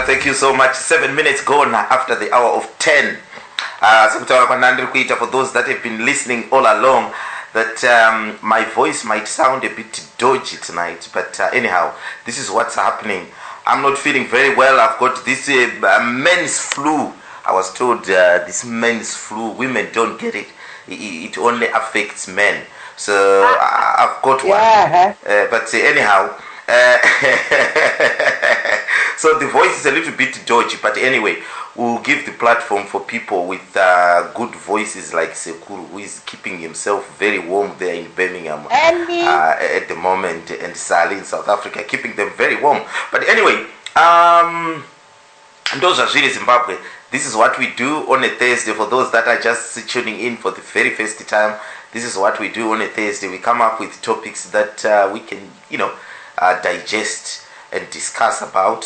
Thank you so much. 7 minutes gone after the hour of 10. For those that have been listening all along, that my voice might sound a bit dodgy tonight, but anyhow, this is what's happening. I'm not feeling very well. I've got this men's flu. I was told this men's flu, women don't get it. It only affects men. So I've got one. But anyhow, so the voice is a little bit dodgy, but anyway, we'll give the platform for people with good voices like Sekuru, who is keeping himself very warm there in Birmingham at the moment, and Sally in South Africa, keeping them very warm. But anyway, those are really Zimbabwe. This is what we do on a Thursday. For those that are just tuning in for the very first time, this is what we do on a Thursday. We come up with topics that we can, digest and discuss about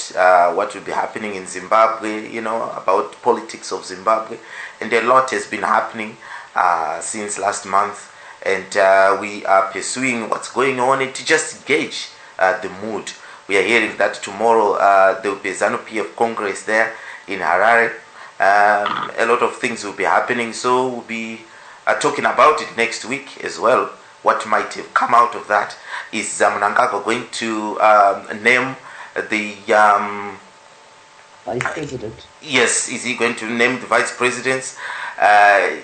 what will be happening in Zimbabwe, about politics of Zimbabwe. And a lot has been happening since last month. And we are pursuing what's going on and to just gauge the mood. We are hearing that tomorrow there will be a ZANU-PF Congress there in Harare. A lot of things will be happening, so we'll be talking about it next week as well. What might have come out of that. Is Mnangagwa going to name the vice president? Yes, is he going to name the vice presidents?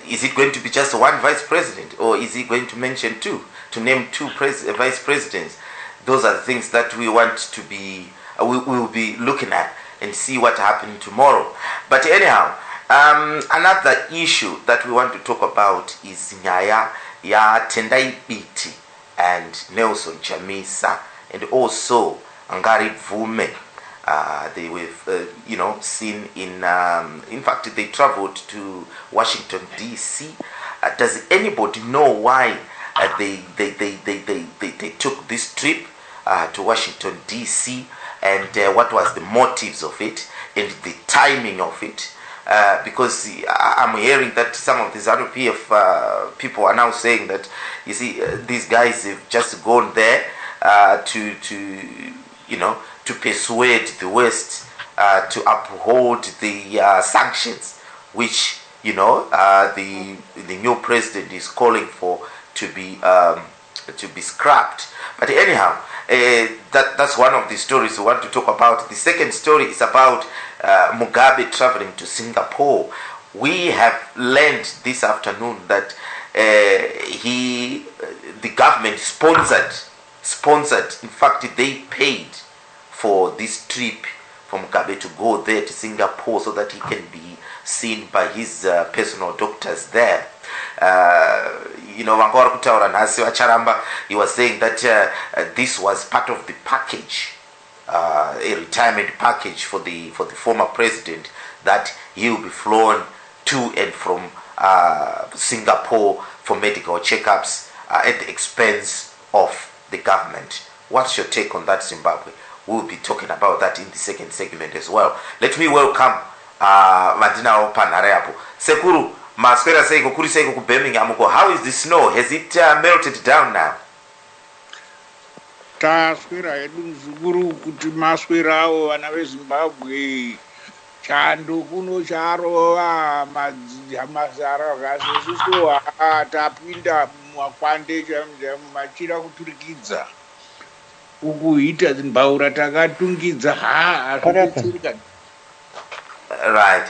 Is it going to be just one vice president, or is he going to mention two, to name two vice presidents? Those are the things that we want to be, we will be looking at and see what happened tomorrow. But anyhow, another issue that we want to talk about is Nyaya ya Tendai Biti and Nelson Chamisa, and also Ngari Vume. They were, seen in fact, they traveled to Washington, D.C. Does anybody know why they took this trip to Washington, D.C., and what was the motives of it and the timing of it? Because I'm hearing that some of the ZANU-PF people are now saying that, you see, these guys have just gone there to persuade the West to uphold the sanctions, which the new president is calling for to be scrapped. But anyhow, that's one of the stories we want to talk about. The second story is about Mugabe traveling to Singapore. We have learned this afternoon that the government sponsored. In fact, they paid for this trip for Mugabe to go there to Singapore so that he can be seen by his personal doctors there. He was saying that this was part of the package, a retirement package for the former president, that he will be flown to and from Singapore for medical checkups at the expense of the government. What's your take on that, Zimbabwe? We'll be talking about that in the second segment as well. Let me welcome Vandina Opanareapo. Sekuru, Masquera Seiko Kuriseko ku Birmingham. How is the snow? Has it melted down now? Taswira yedu nzukuru kuti maswirawo vana veZimbabwe chando kuno charova mazara akasisuwa tapinda mumakwande machira kuturikidza ukuita mbaura takatungidza azvidetsereka. Right.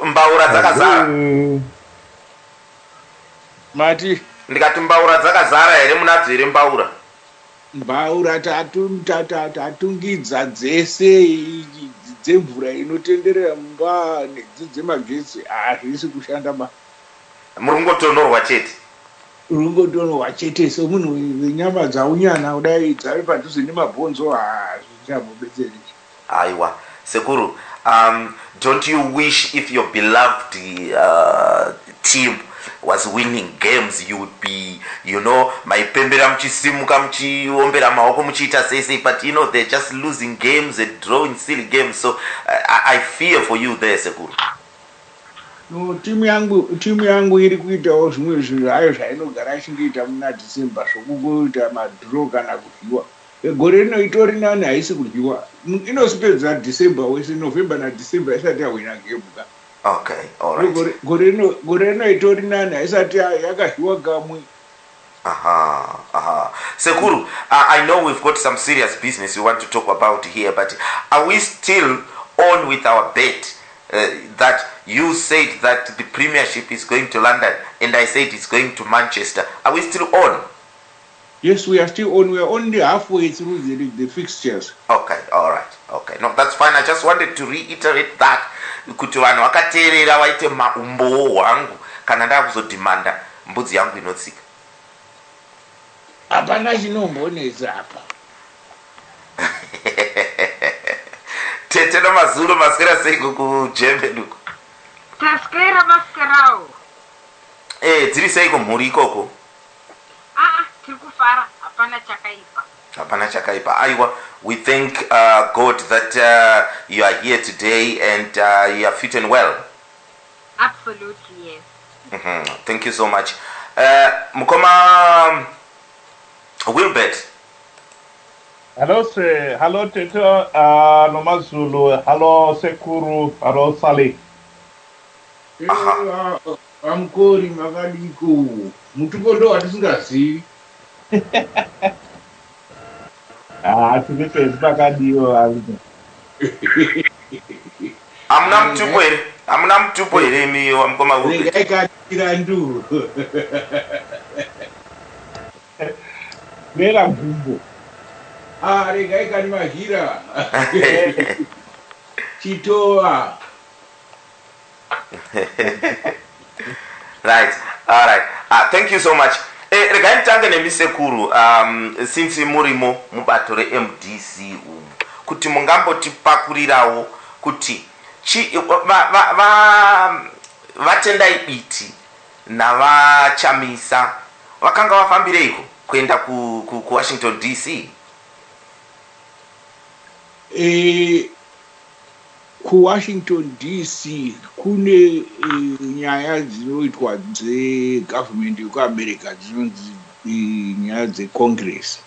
Mbaura dzakazara. Mati ndikati mbaura dzakazara here munadzo here mbaura? Mbaura tatungidza dzese dzemvura inotenderera mumba nedzemagetsi hazvisi kushanda ba. Murungotonorwa chete. Rungotonorwa chete semunhu wenyama dzaunyana kudai dzave padhuze nemabhonzo hazvichabobetseri. Aiwa, Sekuru, don't you wish if your beloved team was winning games, you would be, maipembera mchisimuka mchiombera maoko mchiita sese, but they're just losing games and drawing silly games, so I fear for you there, Sekuru. No, timu yangu iri kuitawo zvimwe zvinhu hayo zvainogara ichingoita muna December, zvokugoita madhiro kana kudyiwa. gore rino itori nani haisi kudyiwa inosipedza December wese November na December isati yawina game ka. Okay, all right. Gore rino itori nani haisati yakadyiwa kamwe. Sekuru, I know we've got some serious business we want to talk about here, but are we still on with our bet that you said that the Premiership is going to London and I said it's going to Manchester? Are we still on? Yes, we are still on. We are only halfway through the fixtures. Okay, all right. Okay, no, that's fine. I just wanted to reiterate that. Kuti vanhu vakateerera vaite maumbowo hwangu kana ndakuzodhimanda mbudzi yangu inotsika. Hapana chinombonetsa apa. Tete namazulu maswera sei kujembe duku? Taswera maswerawo. Dziri sei kumhuri ikoko? Tiri kufara, hapana chakaipa. Hapana chakaipa. Aiwa, we thank God that you are here today and you are fit and well. Absolutely, yes. Thank you so much. Mukoma Wilbert. Hello, sir. Hello, Tito. Nomazulu. Hello, Sekuru. Hello, Sally. Amkori makadiko. Mutukondo watisingazivi. Tinipedza makadiwo alina. Amuna mtupo here mi wamkoma Wilbert. Regaikatira ndu. Nera gumbo. Regaikani mahira. Chitoa. Right. All right. Thank you so much. Regai ntange nemisekuru since murimo mubato reMDC kuti mungambotipakurirawo kuti vatendai Biti navachamisa vakanga vafambireiko kuenda ku Washington DC? Ku Washington DC kune nyaya dzinoitwa dzegovernment yekuAmerica dzinonzi nyaya dzeCongress.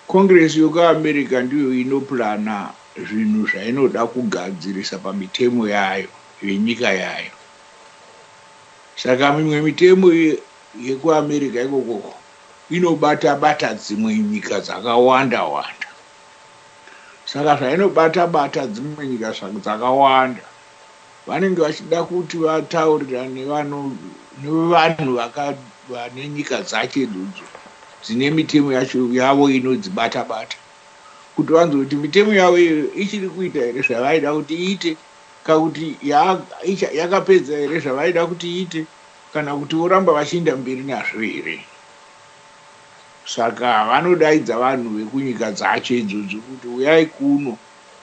Congress yekuAmerica ndiyo inoplana zvinhu zvainoda kugadzirisa pamitemo yayo yenyika yayo. Saka mimwe mitemo yekuAmerica ikoko inobata dzimwe nyika dzakawanda wanda. Saka zvainobata dzimwe nyika dzakawanda vanenge vachida kuti vataurirane nevanhu vane nyika dzacho idzodzo dzine mitemo yavo inodzibata kuti vanzoti mitemo yavo ichiri kuita here zvavaida kuti iite kana kuti yakapedza here zvavaida kuti iite kana kuti voramba vachienda mberi nazvo here. Saka vanodaidza vanhu vekunyika dzacho idzodzo kuti uyai kuno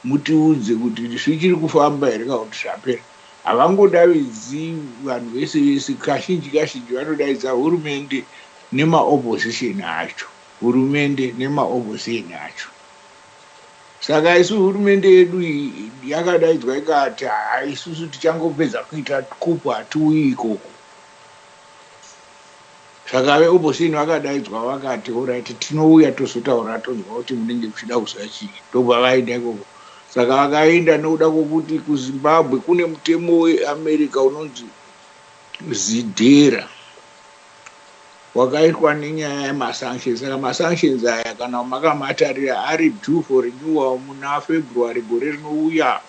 mutiudze kuti zvichiri kufamba here kana kuti zvapera. Havangodavidzi vanhu vese kazhinji vanodaidza hurumende nemaopposition acho. Saka isu hurumende yedu yakadaidzwa ikati isusu tichangopedza kuita kupu hatiuyi ikoko. Saka veopposition vakadaidzwa vakati alright tinouya tozotaura tozwa kuti munenge muchida kuziva chii. Ndobva vaenda ikoko. Saka vakaenda nokuda kwokuti kuZimbabwe kune mutemo weAmerica unonzi zidhera wakaitwa nenyaya yemasanctions. Saka masanctions aya kana makamatarira ari due for renewal muna February gore rinouya.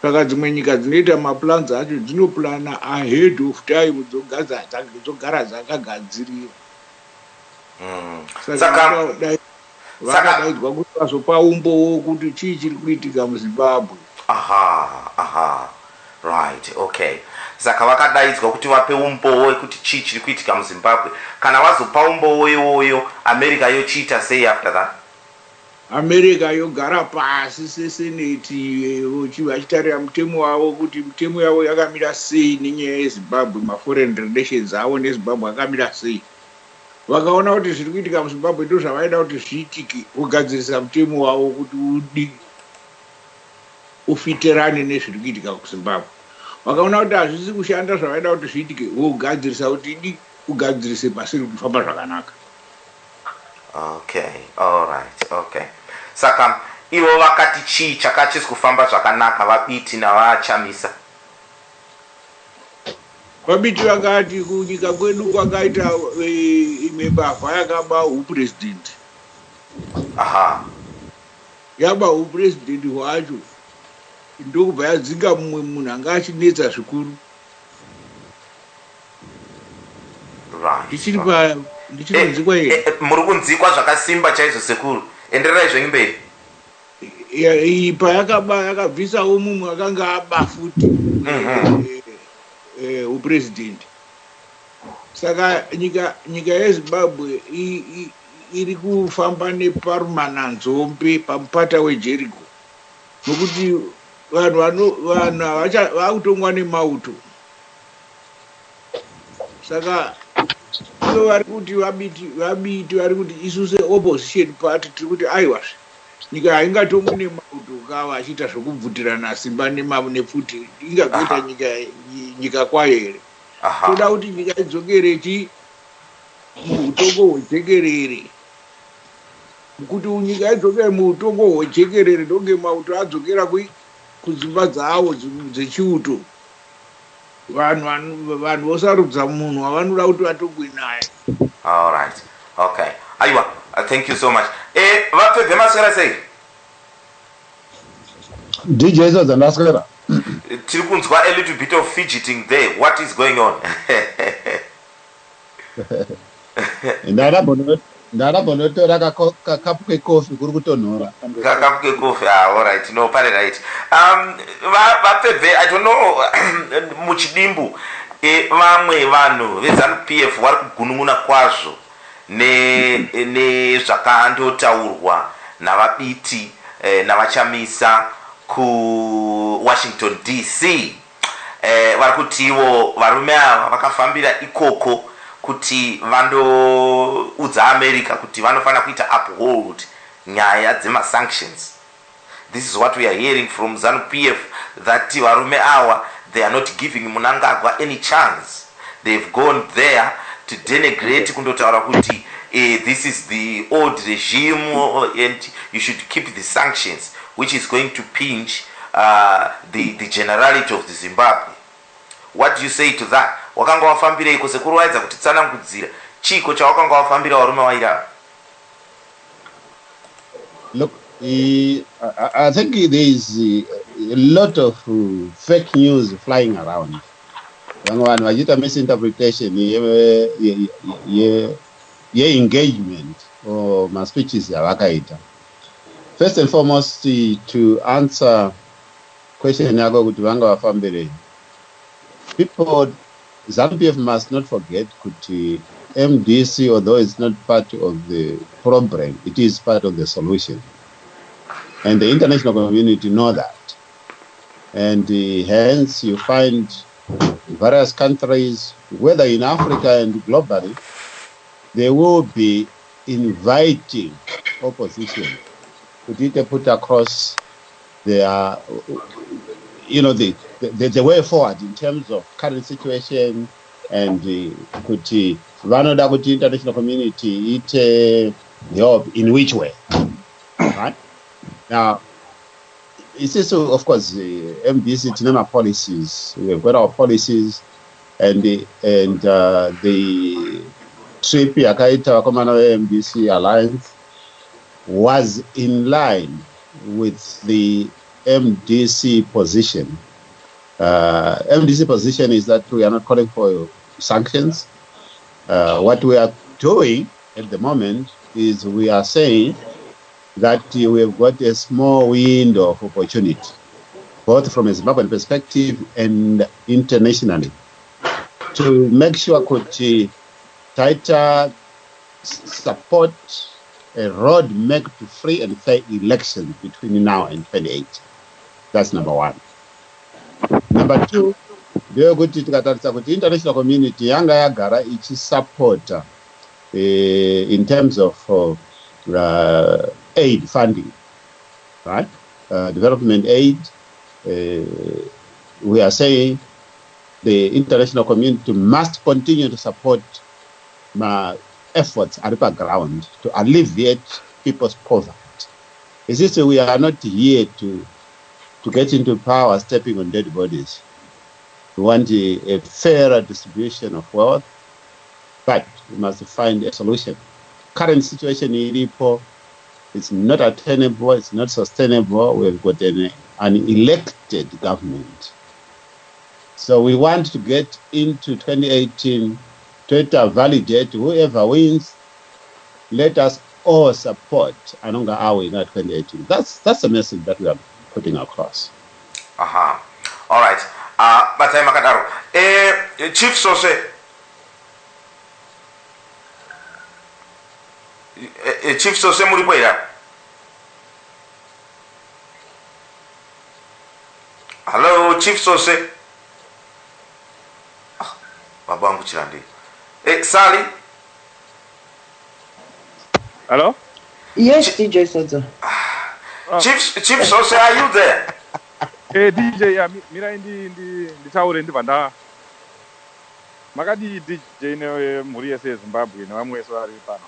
Saka dzimwe nyika dzinoita maplans acho dzinoplana ahead of time dzogara dzakagadzirira. Saka vakadaidzwa kuti vazopa umbowo kuti chii chiri kuitika muZimbabwe. Right, okay. Saka vakadaidzwa kuti vape umbowo kuti chii chiri kuitika muZimbabwe. Kana vazopa umbowo iwoyo America yochiita sei after that? America yogara pasi seseneti vachitarira mutemo wavo kuti mitemo yavo yakamira sei nenyaya yeZimbabwe, maforeign relations avo neZimbabwe akamira sei. Vakaona kuti zviri kuitika muZimbabwe ndo zvavaida kuti zviitike kugadzirisa mutemo wavo kuti ufitirane nezviri kuitika kuZimbabwe. Vakaona kuti hazvisi kushanda zvavaida kuti zviitike vogadzirisa kuti ugadzirise pasiri kufamba zvakanaka. Okay, all right, okay. Saka ivo vakati chii chakachisi kufamba zvakanaka vaBiti navaChamisa? vaBiti vakati kunyika kwedu kwakaita imwe mbavha yakaba upresident. Aha. Yaba upresident hwacho ndokubva yadzinga mumwe munhu anga achinetsa zvikuru. Ndichiri kunzikwa here. Muri kunzikwa zvakasimba chaizvo sekuru. Endererai zvenyu mberi. Payakaba yakabvisawo mumwe akanga aba futi upresident. Saka nyika yeZimbabwe iri kufamba neparumananzombe pamupata weJericho, nokuti vanhu vakutongwa nemauto. Saka ivo vari kuti vaBiti vari kuti isuse opposition party tiri kuti aiwazve nyika haingatongwi nemauto kava achiita zvokubvutirana simba nepfuti, ingagoita nyika kwayo here. Toda kuti nyika idzokere muutongo hwejekerere, kuti nyika idzokere muutongo hwejekerere ndonge mauto adzokera kudzimba dzawo dzechiuto. Vanhu vosarudza munhu wavanoda kuti vatongwe naye. All right, okay. Aiwa, thank you so much. Vapfebve maswera sei? DJ Sodza ndaswera. Tiri kunzwa a little bit of fidgeting there. What is going on? Ndarabonotora kakapu kekofi kuri kutonhora. Kakapu kekofi, all right. No, pare right. Vapfebve, I don't know, muchidimbu vamwe vanhu veZANU-PF vari kugunun'una kwazvo nezvakandotaurwa navaBiti navaChamisa kuWashington DC. Vari kuti ivo varume ava vakafambira ikoko kuti vandoudza America kuti vanofana kuita uphold nyaya dzemasanctions. This is what we are hearing from ZANU-PF, that varume ava, they are not giving Mnangagwa any chance. They've gone there to denigrate kundotaura kuti this is the old regime and you should keep the sanctions, which is going to pinch the generality of the Zimbabwe. What do you say to that? Wakanga wafambire iko sekuru waidza kuti tsanangudzira chiko chawakanga wafambira varume vaira. Look, I think there is a lot of fake news flying around. Vanhu vachiita misinterpretation ye engagement or my speeches avakaita. First and foremost, to answer question yako kuti vanga vafambirei, people, ZANU-PF must not forget kuti MDC, although it's not part of the problem, it is part of the solution. And the international community know that. And hence you find various countries, whether in Africa and globally, they will be inviting opposition to put across their, the way forward in terms of current situation, and kuti vanoda kuti international community ite help in which way, right? Now, it's also, of course, MDC Tinema policies. We've got our policies, and the trip Yakaita Wakomano MDC alliance was in line with the MDC position. MDC position is that we are not calling for sanctions. What we are doing at the moment is we are saying that we have got a small window of opportunity, both from a Zimbabwean perspective and internationally, to make sure that tighter support a roadmap to free and fair elections between now and 28. That's number one. Number two, the international community yanga yagara ichi support in terms of aid funding, right? Development aid. We are saying the international community must continue to support efforts at the ground to alleviate people's poverty. Is this we are not here to get into power stepping on dead bodies. We want a fairer distribution of wealth, but we must find a solution. Current situation in Ilipo is not attainable, it's not sustainable. We've got an elected government. So we want to get into 2018 to validate whoever wins. Let us all support Anonga Awe in 2018. That's the message that we are putting across. All right. Batai Makadaro. Chief Sose. Chief Sose Muripoira. Hello, Chief Sose. Babangu Chirandi. Sally. Hello? Yes, DJ Sodza. Chief Sose, are you there? DJ, ya mira ndi taure ndi vanda. Makadi DJ ne muri yese Zimbabwe ne vamwe so ari pano.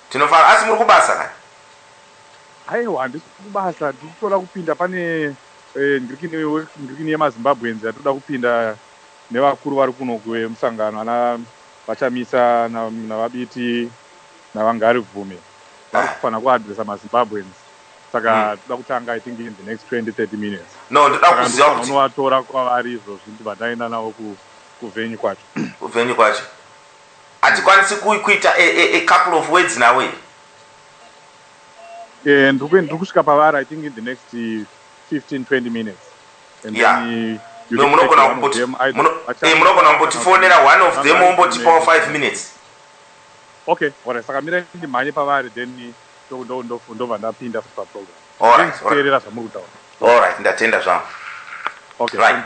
Tinofara asi muri kubasa kana? Aiwa ndi kubasa ndikutola kupinda pane ngirikini yemaZimbabweans atoda kupinda nevakuru vari kuno kumusangano ana vachamisa na vabiti na vangari bvume. Vari kufana kuadresa maZimbabweans. Saka toda kutanga I think in the next 20-30 minutes. No, ndoda kuziva kuti unovatora kwavari izvo zvindi vataenda navo kuvenue kwacho. Kuvenue kwacho. Hatikwanisi kuita a couple of words nawe. Ndiri kusvika pavari I think in the next 15-20 minutes. And then no, munogona kumbotifonera one of them ombotipawo 5 minutes. Okay, alright. Saka mira ndimhanye pavari then ndobva ndapinda paprogram. Alright, ndatenda zvangu. Okay. Right.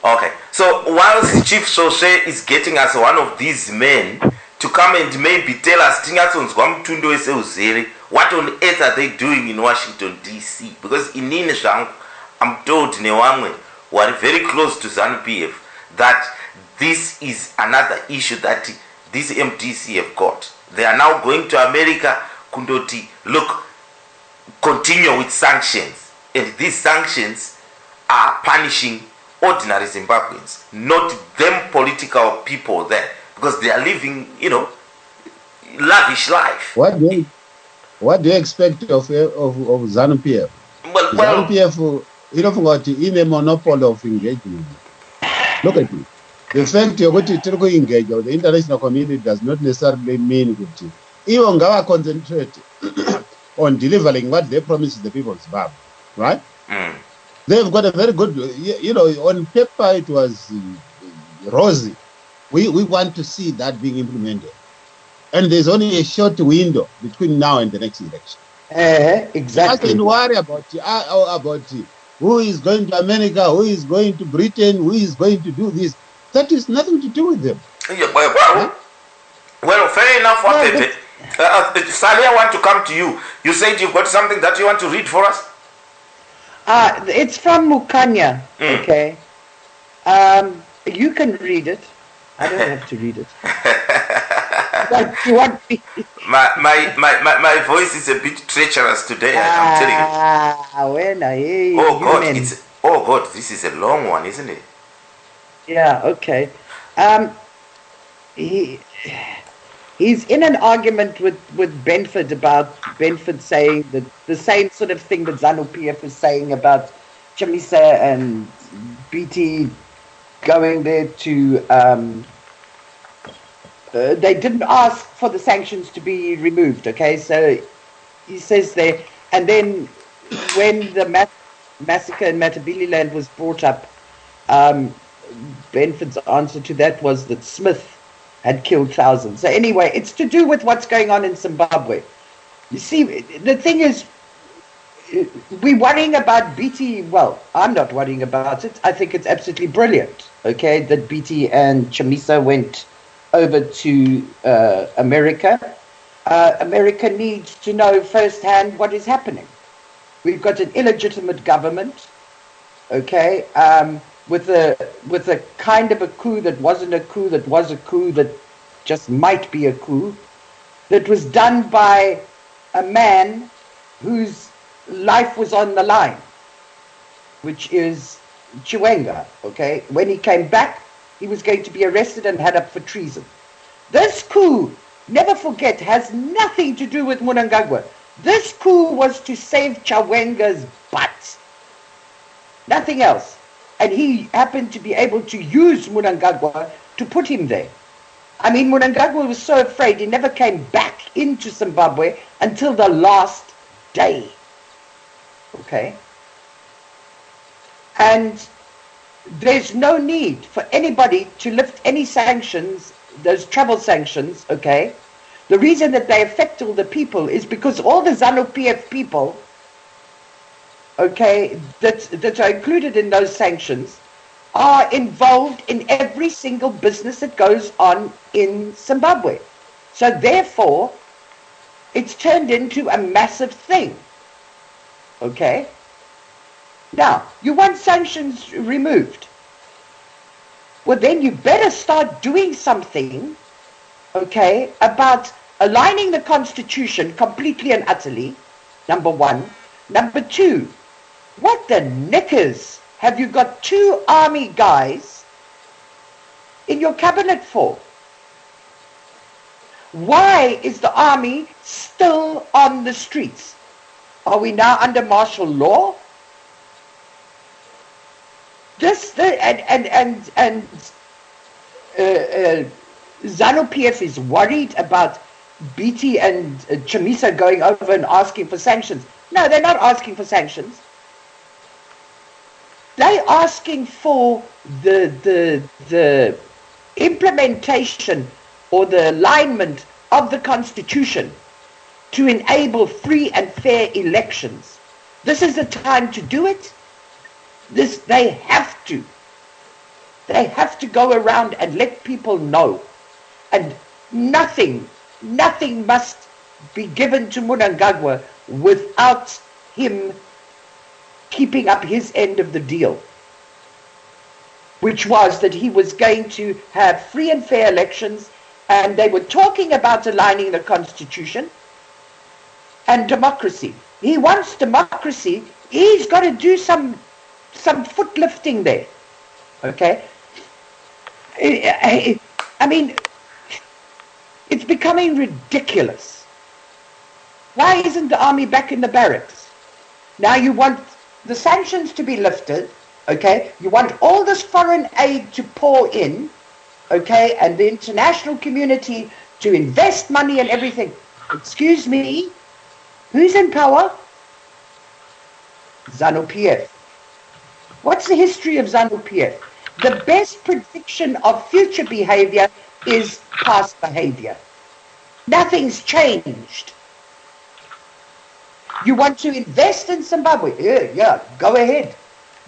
Okay. So whilst Chief Sose is getting us one of these men to come and maybe tell us what on earth are they doing in Washington DC? Because in Inishang, I'm told Newamwe were very close to ZANU-PF that this is another issue that this MDC have got. They are now going to America, Kundoti, look, continue with sanctions. And these sanctions are punishing ordinary Zimbabweans, not them political people there, because they are living, lavish life. What do you expect of ZANU-PF? Well, ZANU-PF, in a monopoly of engagement. Look at it. The fact you're going to engage with the international community does not necessarily mean that even Gawa concentrate on delivering what they promised the people of Zimbabwe, right? They've got a very good, on paper it was rosy. We want to see that being implemented. And there's only a short window between now and the next election. Exactly. Don't worry about who is going to America, who is going to Britain, who is going to do this. That is nothing to do with them. Well, fair enough. Sally, I want to come to you. You said you've got something that you want to read for us? It's from Mukanya, okay? You can read it. I don't have to read it. But you want me? My voice is a bit treacherous today, I'm telling you. Oh God, this is a long one, isn't it? Yeah, okay. He's in an argument with Benford about Benford saying that the same sort of thing that ZANU-PF is saying about Chamisa and Biti going there to... they didn't ask for the sanctions to be removed, okay? So he says there... And then when the massacre in Matabeleland was brought up, Benford's answer to that was that Smith had killed thousands. So anyway, it's to do with what's going on in Zimbabwe. You see, the thing is, we're worrying about Biti. Well, I'm not worrying about it. I think it's absolutely brilliant, okay, that Biti and Chamisa went over to America. America needs to know firsthand what is happening. We've got an illegitimate government, okay, with a kind of a coup that wasn't a coup, that was a coup, that just might be a coup. that was done by a man whose life was on the line, which is Chiwenga, okay? When he came back, he was going to be arrested and had up for treason. This coup, never forget, has nothing to do with Mnangagwa. This coup was to save Chiwenga's butt. Nothing else. And he happened to be able to use Mnangagwa to put him there. I mean, Mnangagwa was so afraid he never came back into Zimbabwe until the last day. Okay? And there's no need for anybody to lift any sanctions, those travel sanctions, okay? The reason that they affect all the people is because all the ZANU-PF people, okay, that are included in those sanctions are involved in every single business that goes on in Zimbabwe. So therefore, it's turned into a massive thing. Okay? Now, you want sanctions removed. Well, then you better start doing something, okay, about aligning the Constitution completely and utterly, number one. Number two, what the knickers have you got 2 army guys in your cabinet for? Why is the army still on the streets? Are we now under martial law? ZANU-PF is worried about Biti and Chamisa going over and asking for sanctions. No, they're not asking for sanctions. They're asking for the implementation or the alignment of the Constitution to enable free and fair elections. This is the time to do it. They have to. They have to go around and let people know. And nothing must be given to Mnangagwa without him keeping up his end of the deal, which was that he was going to have free and fair elections, and they were talking about aligning the Constitution and democracy. He wants democracy. He's got to do some foot lifting there. Okay? I mean, it's becoming ridiculous. Why isn't the army back in the barracks? Now you want the sanctions to be lifted, okay? You want all this foreign aid to pour in, okay? And the international community to invest money and everything. Excuse me, who's in power? ZANU-PF. What's the history of ZANU-PF? The best prediction of future behavior is past behavior. Nothing's changed. You want to invest in Zimbabwe? Yeah, go ahead.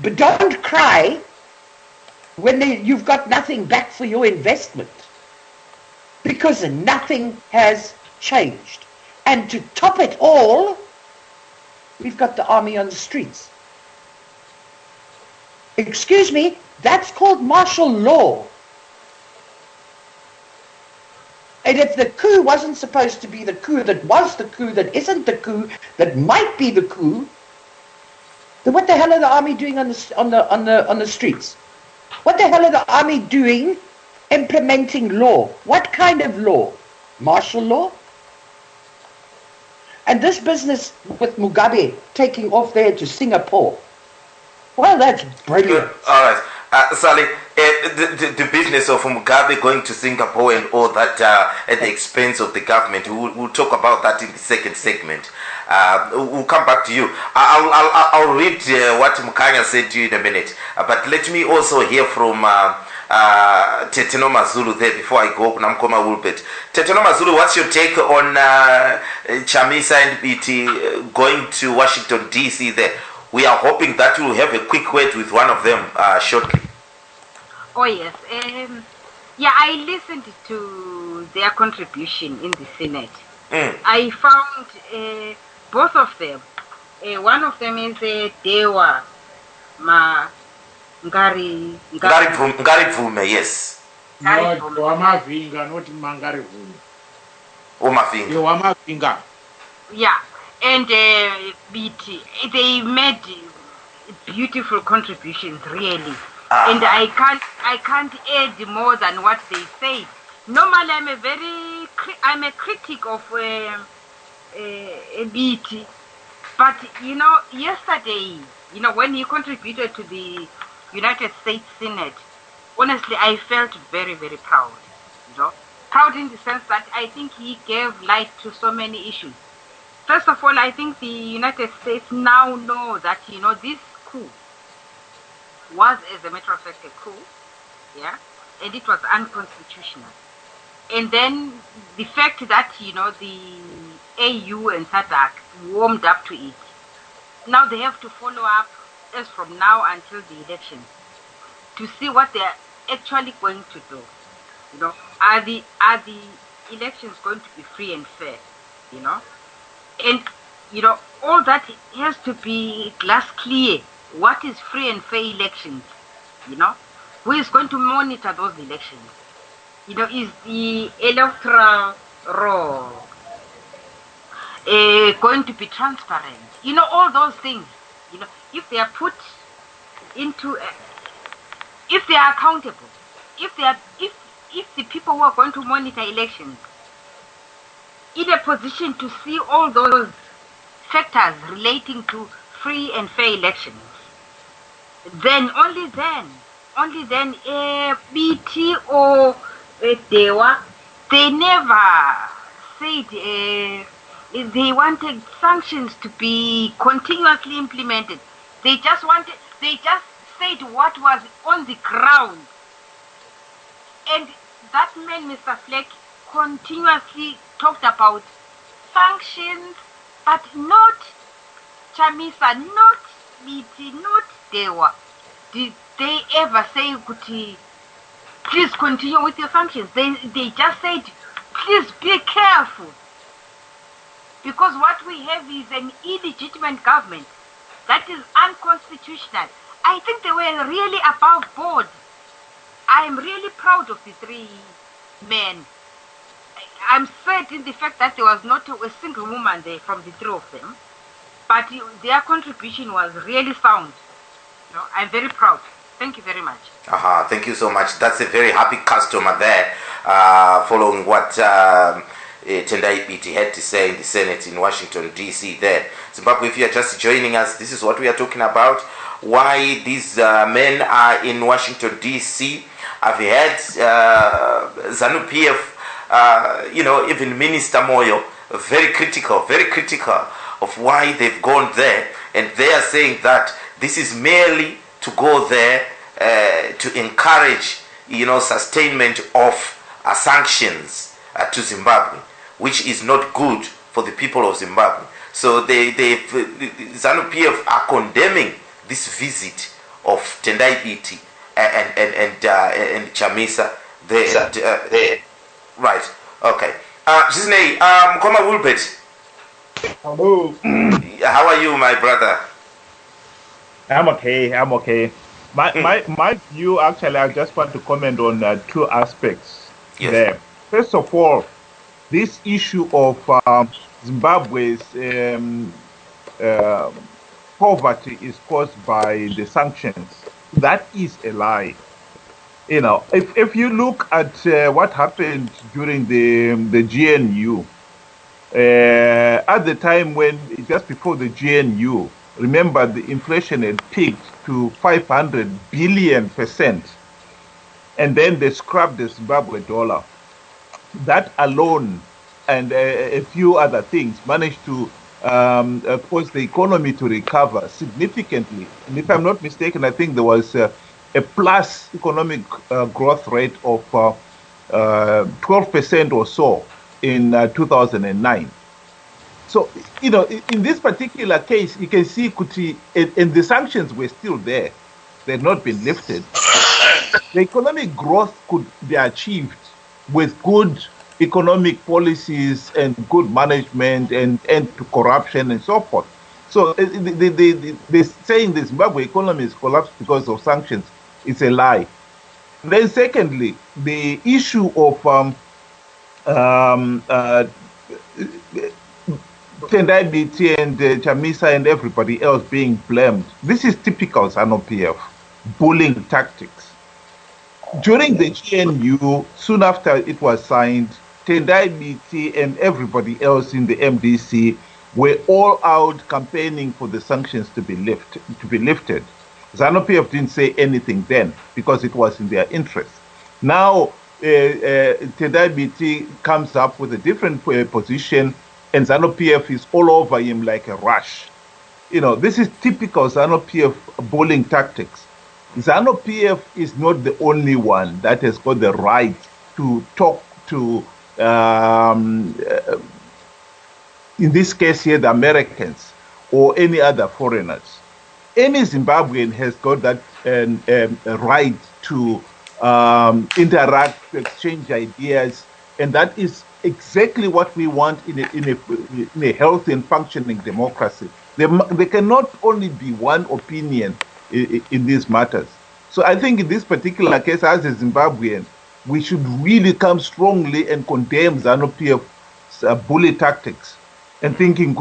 But don't cry when you've got nothing back for your investment. Because nothing has changed. And to top it all, we've got the army on the streets. Excuse me, that's called martial law. And if the coup wasn't supposed to be the coup that was the coup, that isn't the coup, that might be the coup, then what the hell are the army doing on the streets? What the hell are the army doing implementing law? What kind of law? Martial law? And this business with Mugabe taking off there to Singapore, well, that's brilliant. All right. Sally, the business of Mugabe going to Singapore and all that at the expense of the government, we'll talk about that in the second segment. We'll come back to you. I'll read what Mukanya said to you in a minute. But let me also hear from Teteno Mazulu there before I go. Namkoma Wilbert. Teteno Mazulu, what's your take on Chamisa and Biti going to Washington, D.C. there? We are hoping that we'll have a quick word with one of them shortly. Oh yes, yeah, I listened to their contribution in the Senate. I found both of them. One of them is Dewa Ngari Vume, yes. Not Mavinga, not Mangari Vume. wamafinga. Yeah, and they made beautiful contributions, really. And I can't add more than what they said. Normally, I'm a critic of Biti, but yesterday, when he contributed to the United States Senate, honestly, I felt very, very proud. Proud in the sense that I think he gave light to so many issues. First of all, I think the United States now know that this coup was, as a matter of fact, a coup, yeah, and it was unconstitutional. And then the fact that the AU and SADC warmed up to it. Now they have to follow up as from now until the elections to see what they are actually going to do. Are the elections going to be free and fair? And all that has to be glass clear. What is free and fair elections? Who is going to monitor those elections? Is the electoral roll going to be transparent? All those things. If they are put into, if they are accountable, if the people who are going to monitor elections in a position to see all those factors relating to free and fair elections, then only then BT or Dewa, they never said they wanted sanctions to be continuously implemented. They just said what was on the ground. And that man, Mr. Fleck, continuously talked about sanctions, but not Chamisa, not BT, not Dewa. Did they ever say, please continue with your sanctions? They just said, please be careful. Because what we have is an illegitimate government that is unconstitutional. I think they were really above board. I am really proud of the three men. I'm sad in the fact that there was not a single woman there from the three of them. But their contribution was really sound. I'm very proud. Thank you very much. Thank you so much. That's a very happy customer there, following what Tendai Biti had to say in the Senate in Washington, D.C. there. Zimbabwe, if you are just joining us, this is what we are talking about. Why these men are in Washington, D.C. I've had ZANU-PF, even Minister Moyo, very critical of why they've gone there. And they are saying that this is merely to go there to encourage, sustainment of sanctions to Zimbabwe, which is not good for the people of Zimbabwe. So ZANU-PF are condemning this visit of Tendai Biti and Chamisa there. Right. Okay. Gisney, Mkoma Wilbert. Hello. How are you, my brother? I'm okay. My view, actually, I just want to comment on two aspects there. First of all, this issue of Zimbabwe's poverty is caused by the sanctions. That is a lie. If you look at what happened during the GNU, at the time when, just before the GNU, remember the inflation had peaked to 500 billion%, and then they scrapped the Zimbabwe dollar. That alone and a few other things managed to cause the economy to recover significantly. And if I'm not mistaken, I think there was a plus economic growth rate of 12% or so in 2009. So, in this particular case, you can see Kuti, and the sanctions were still there. They had not been lifted. The economic growth could be achieved with good economic policies and good management and end to corruption and so forth. So they're saying the Zimbabwe economy is collapsed because of sanctions. It's a lie. Then secondly, the issue of Tendai Biti and Chamisa and everybody else being blamed. This is typical ZANU-PF bullying tactics. During the GNU, soon after it was signed, Tendai Biti and everybody else in the MDC were all out campaigning for the sanctions to be lifted. ZANU-PF didn't say anything then because it was in their interest. Now, Tendai Biti comes up with a different position, and ZANU-PF is all over him like a rush. This is typical ZANU-PF bullying tactics. ZANU-PF is not the only one that has got the right to talk to, in this case here, the Americans or any other foreigners. Any Zimbabwean has got that right to interact, to exchange ideas, and that is exactly what we want in a healthy and functioning democracy. There cannot only be one opinion in these matters. So I think in this particular case, as a Zimbabwean, we should really come strongly and condemn ZANU-PF's bully tactics, and thinking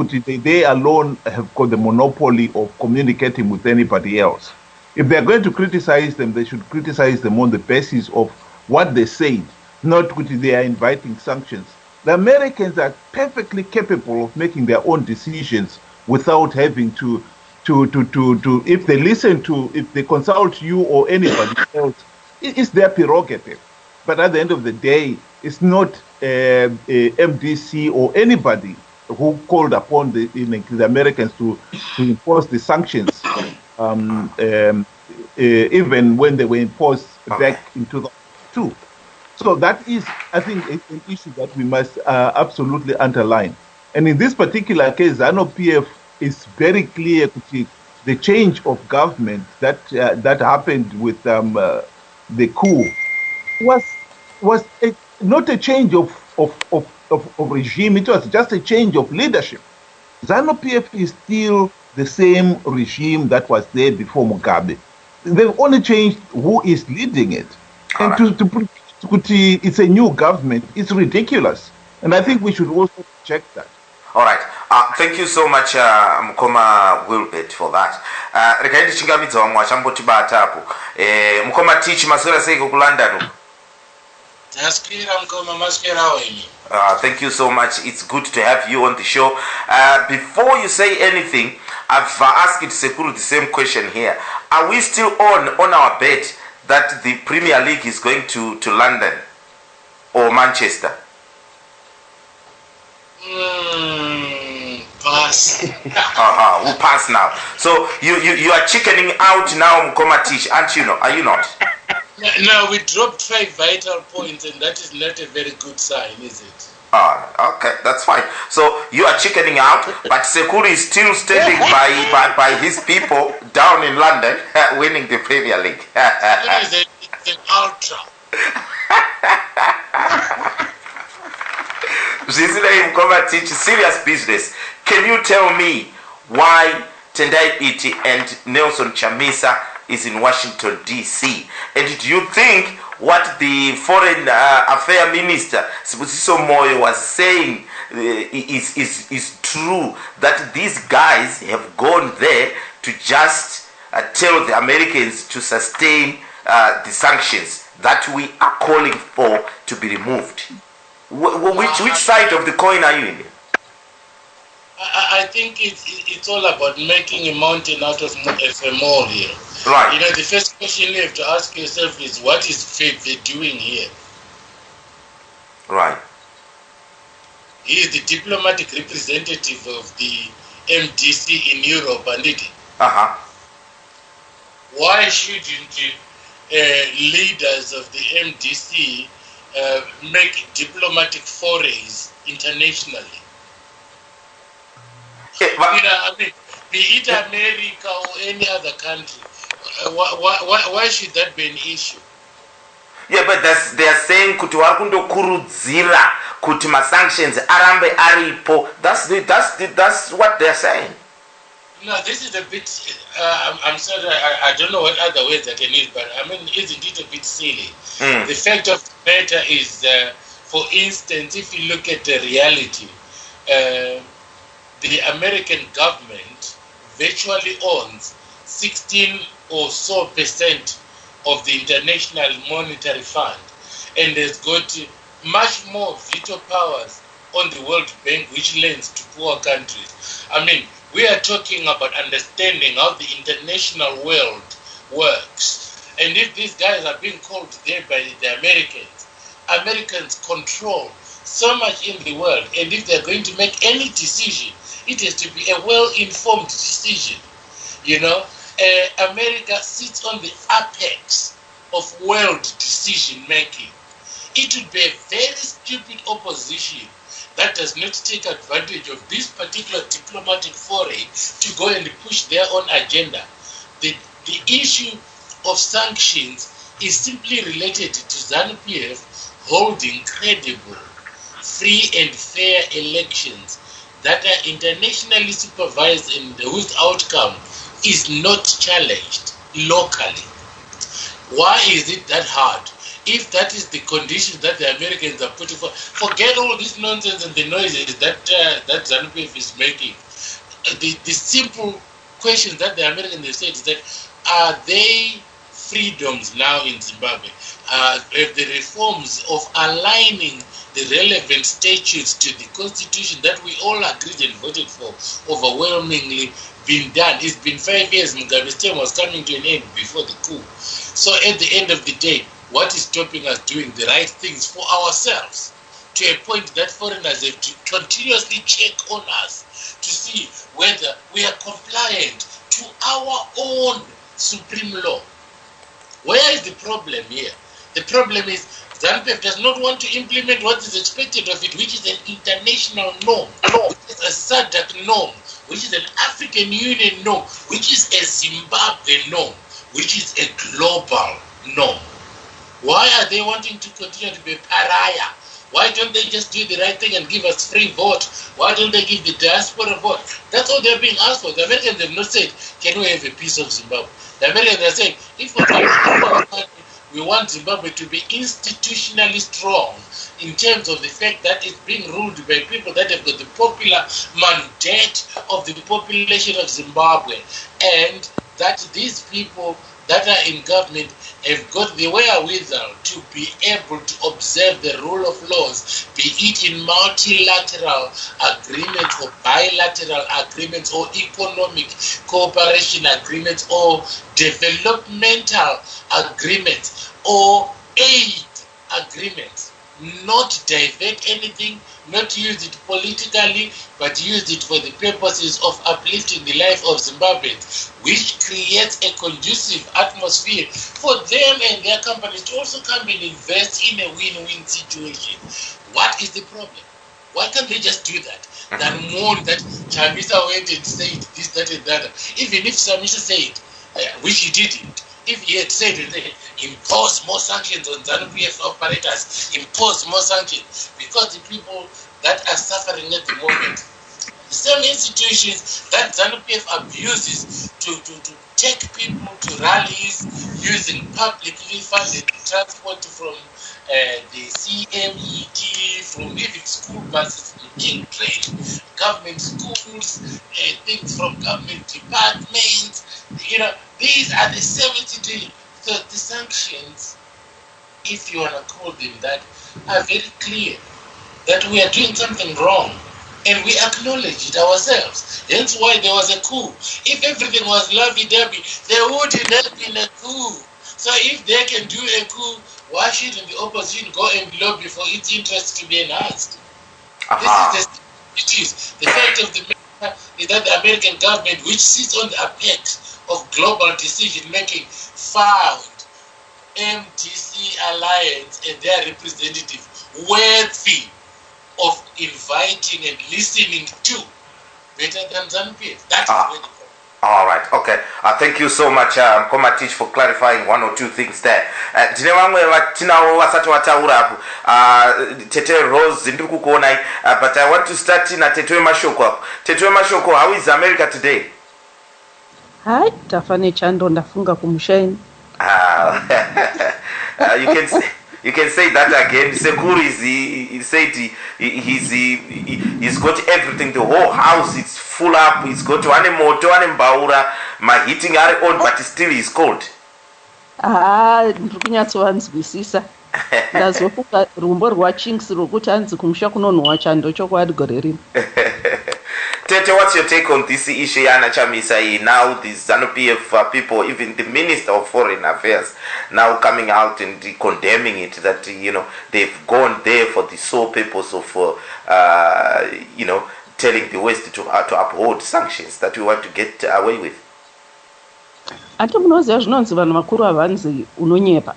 they alone have got the monopoly of communicating with anybody else. If they're going to criticize them, they should criticize them on the basis of what they said, not they are inviting sanctions. The Americans are perfectly capable of making their own decisions without having to if they listen to, if they consult you or anybody else, it's their prerogative. But at the end of the day, it's not MDC or anybody who called upon the Americans to impose the sanctions, even when they were imposed back in 2002. So that is, I think, an issue that we must absolutely underline. And in this particular case, ZANU-PF is very clear that the change of government that happened with the coup was not a change of regime. It was just a change of leadership. ZANU-PF is still the same regime that was there before Mugabe. They've only changed who is leading it. And it's a new government. It's ridiculous. And I think we should also check that. All right. Thank you so much, Mukoma Wilbert, for that. Rekaindi chingamidza wamwe achambotibata apo. Mukoma Teach maswera sei kuLondon. Thank you so much. It's good to have you on the show. Before you say anything, I've asked Sekuru the same question here. Are we still on our bet that the Premier League is going to London or Manchester? Pass. We'll pass now. So you are chickening out now, Mukoma Teach, aren't you? Are you not? No, we dropped 5 vital points, and that is not a very good sign, is it? Okay, that's fine. So you are chickening out, but Sekuru is still standing by his people down in London, winning the Premier League. It's an ultra. Teach serious business. Can you tell me why Tendai Biti and Nelson Chamisa is in Washington, D.C.? And do you think what the Foreign Affairs Minister Sibusiso Moyo was saying is true, that these guys have gone there to just tell the Americans to sustain the sanctions that we are calling for to be removed? Which side of the coin are you in? I think it's all about making a mountain out of a mole here. Right. You know, the first question you have to ask yourself is, what is FAVE doing here? Right. He is the diplomatic representative of the MDC in Europe, and it. Why shouldn't leaders of the MDC make diplomatic forays internationally? I mean, be it America or any other country, why should that be an issue? Yeah, but they are saying kuti wakundokurudzira kuti sanctions arambe aripo. That's what they are saying. No, this is a bit. I'm sorry, I don't know what other words I can use, but I mean, isn't it a bit silly? The fact of the matter is, for instance, if you look at the reality, the American government virtually owns 16 or so % of the International Monetary Fund and has got much more veto powers on the World Bank, which lends to poor countries. I mean, we are talking about understanding how the international world works. And if these guys are being called there by the Americans control so much in the world, and if they're going to make any decision, it has to be a well-informed decision. You know, America sits on the apex of world decision making. It would be a very stupid opposition that does not take advantage of this particular diplomatic foray to go and push their own agenda. The issue of sanctions is simply related to ZANU-PF holding credible, free and fair elections that are internationally supervised and whose outcome is not challenged locally. Why is it that hard? If that is the condition that the Americans are putting for, forget all this nonsense and the noises that ZANU-PF is making. The simple question that the Americans have said is that, are they freedoms now in Zimbabwe? Have the reforms of aligning the relevant statutes to the constitution that we all agreed and voted for overwhelmingly been done? It's been 5 years. Mugabe's term was coming to an end before the coup. So at the end of the day, what is stopping us doing the right things for ourselves to a point that foreigners have to continuously check on us to see whether we are compliant to our own supreme law? Where is the problem here? The problem is ZANU-PF does not want to implement what is expected of it, which is an international norm, which is a SADC norm, which is an African Union norm, which is a Zimbabwe norm, which is a global norm. Why are they wanting to continue to be pariah? Why don't they just do the right thing and give us free vote? Why don't they give the diaspora vote? That's all they're being asked for. The Americans have not said, can we have a piece of Zimbabwe? The Americans are saying, if we want Zimbabwe to be institutionally strong in terms of the fact that it's being ruled by people that have got the popular mandate of the population of Zimbabwe, and that these people that are in government have got the wherewithal to be able to observe the rule of laws, be it in multilateral agreements or bilateral agreements or economic cooperation agreements or developmental agreements or aid agreements. Not divert anything, not use it politically, but use it for the purposes of uplifting the life of Zimbabweans, which creates a conducive atmosphere for them and their companies to also come and invest in a win-win situation. What is the problem? Why can't they just do that? Than mourn that Chamisa went and said this, that, and that. Even if Chamisa said, which he didn't, if he had said impose more sanctions on ZANU-PF operators, impose more sanctions, because the people that are suffering at the moment, the same institutions that ZANU-PF abuses to take people to rallies using publicly funded transport from the CMED, from even school buses, King Train, government schools, things from government departments. You know, these are the same institutions. So the sanctions, if you want to call them that, are very clear that we are doing something wrong. And we acknowledge it ourselves. Hence why there was a coup. If everything was lovey-dovey, there wouldn't have been a coup. So if they can do a coup, why shouldn't the opposition go and lobby for its interests to be enhanced? This is the fact of the matter is that the American government, which sits on the apex of global decision-making, found MDC Alliance and their representative worthy of inviting and listening to better than ZANU-PF. That is where the problem. All right, okay. Thank you so much, Komatich, for clarifying one or two things there. Tine vamwe vatinawo vasati vataura apo. Tete Rose ndiri kukuonai, but I want to start na Tete Mashoko apo. Tete Mashoko, how is America today? Hi, tafane chando ndafunga kumusheni. You can say that again. Sekuru he said he's got everything. The whole house is full up. He's got one motor, one mbaura, my heating are on, but still he's cold. Ndikunyatsowanzwisisa. Ndazofunga rumbo rwaChinks rokuti anzi kumusha kunonwa chando chokwadi gore rino. Tete, what's your take on this issue, Yana Chamisa? Now the ZANU-PF people, even the Minister of Foreign Affairs, now coming out and condemning it, that, they've gone there for the sole purpose of, telling the West to uphold sanctions that we want to get away with. Ati munoziva zvinonzi vanhu vakuru havanzi unonyepa.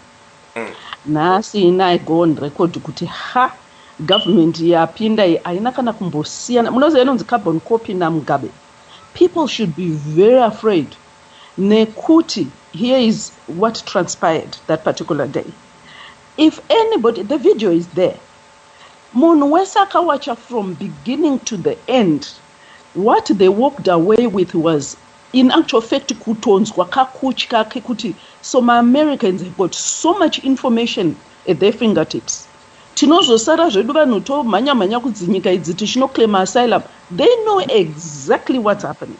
Nhasi I go on record kuti government yapinda haina kana kumbosiyana. Munoziva inonzi carbon copy naMugabe. People should be very afraid. Nekuti, here is what transpired that particular day. If anybody, the video is there. Munhu wese akawacha from beginning to the end. What they walked away with was, in actual fact, kutonzwa kakutya kuti some Americans have got so much information at their fingertips. Tinozosara zvedu vanhu tomhanya kudzinyika idzi tichino-claim asylum. They know exactly what's happening.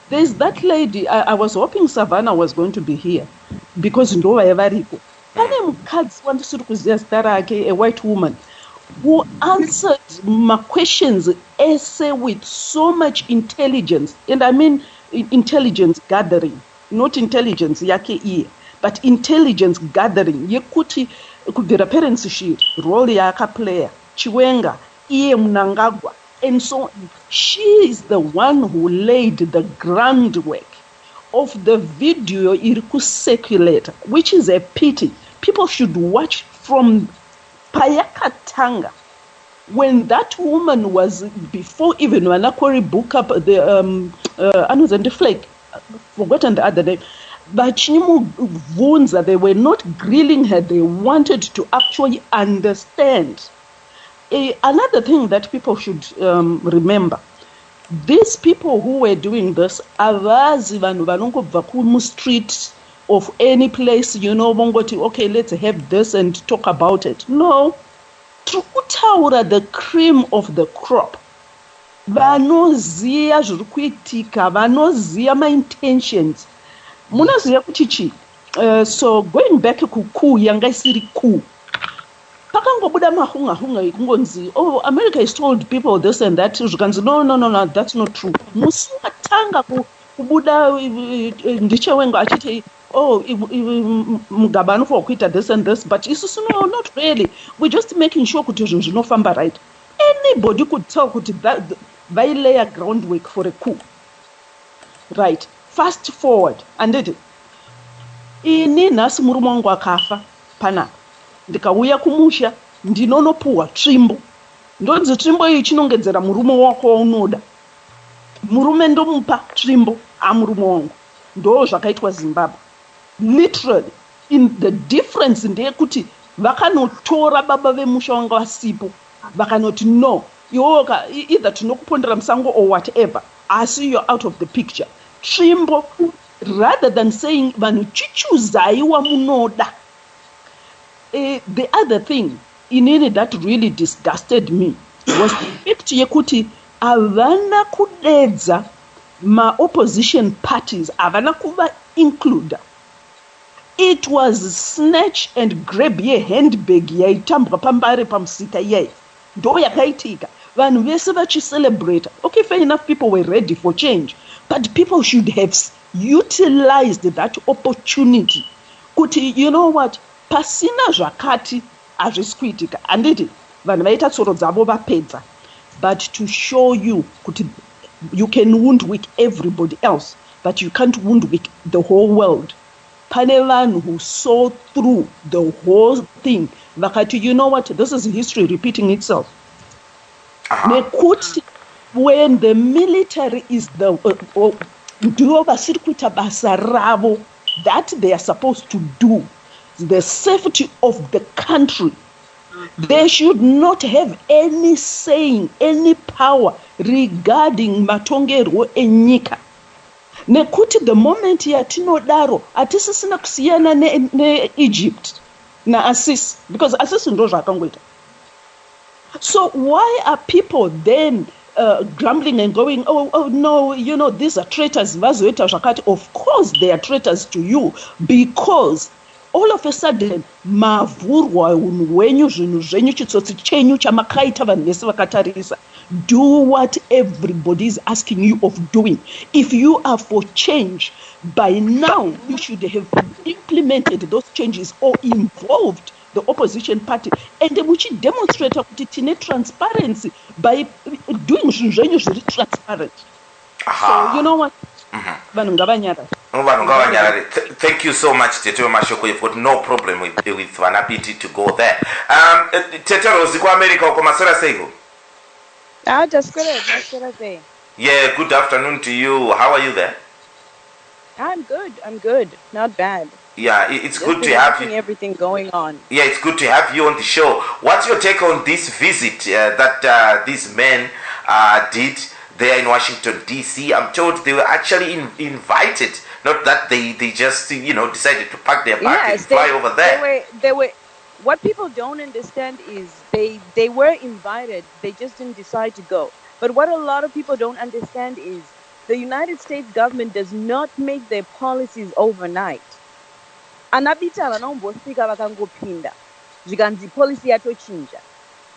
There's that lady, I was hoping Savannah was going to be here because ndova yavariko. Pane mukadzi wandisiri kuziva zita rake, a white woman, who answered my questions essay with so much intelligence. And I mean intelligence gathering, not intelligence yake iye, but intelligence gathering. Yekuti kubvira parents sheet, role yaka player, Chiwenga, iye Mnangagwa, and so on. She is the one who laid the groundwork of the video iriku circulate, which is a pity. People should watch from Payakatanga. When that woman was, before even Wanakori book up the the flag, forgotten the other name, but Vunza, they were not grilling her, they wanted to actually understand. Another thing that people should remember, these people who were doing this, avazi vanhu vanongobva kumu street of any place, vongoti, okay, let's have this and talk about it. No. Trukutaura the cream of the crop. Vanoziya zviri kuitika, vanoziya my intentions. Munoziya kuti so going back kuku yanga isiri ku. Pakangobuda mahunga ikungonzi, oh, America has told people this and that. Zvikanzi, no, that's not true. Musingatanga kubuda ndichewengo achiti, oh, Mugabano for quita this and this, but no, not really. We're just making sure kuti zvinhu zvinofamba right. Anybody could tell kuti they lay a groundwork for a coup. Right. Fast forward, and did it. Ini nhasi murume wangu akafa panapa. Ndikauya kumusha ndinonopuwa tsvimbo. Ndonzi tsvimbo iyi chinongedzera murume wako waunoda. Murume ndomupa tsvimbo amurume wangu. Ndo zvakaitwa Zimbabwe. Literally, in the difference ndeyekuti vakanotora baba vemusha wanga vasipo, vakanoti no, iwoka either tinokupondera musango or whatever, asi you're out of the picture. Tsvimbo, rather than saying vanhu chichuzai wamunoda. The other thing inini that really disgusted me was the fact yekuti avana kudedza ma opposition parties, avana kuva include. It was snatch and grab ye handbag yaitambwa pambare pamusika yai. Ndo yakaitika. Vanhu vese vachicelebrate. Okay, fair enough, people were ready for change. But people should have utilized that opportunity. Kuti, you know what? Pasina zvakati hazvisikuitika. Anditi, vanhu vaita tsoro dzavo vapedza. But to show you kuti you can wound with everybody else, but you can't wound with the whole world. Panevan who saw through the whole thing. Vakati, you know what? This is history repeating itself. Nekuti, when the military is the that they are supposed to do, the safety of the country, they should not have any saying, any power regarding matongero enyika. Nekuti the moment yatinodaro atisisina kusiyana ne Egypt. na-assist because assist ndo zvakangoita. So why are people then grumbling and going, oh no, you know, these are traitors. Of course they are traitors to you, because all of a sudden mavhurwa wenyu zvinhu zvenyu chitsotsi chenyu chamakaita vanhu vese vakatarisa. Do what everybody is asking you of doing. If you are for change, by now you should have implemented those changes or involved the opposition party, and which demonstrate tine transparency by doing zvinhu zvenyu zviri transparent. So you know what? Vanhu ngavanyarare. Thank you so much, Tete Mashoko. You've got no problem with Vanabiti to go there. Tete Rosi kwa America uko masera sego. Just good. Yeah, good afternoon to you. How are you there? I'm good. Not bad. Yeah, it's good to have you. Everything going on. Yeah, it's good to have you on the show. What's your take on this visit that these men did there in Washington, D.C.? I'm told they were actually invited, not that they just, decided to pack their bags and fly over there. They were. What people don't understand is they were invited. They just didn't decide to go. But what a lot of people don't understand is the United States government does not make their policies overnight. Anabita vanombosvika vakangopinda zvikanzi policy yatochinja.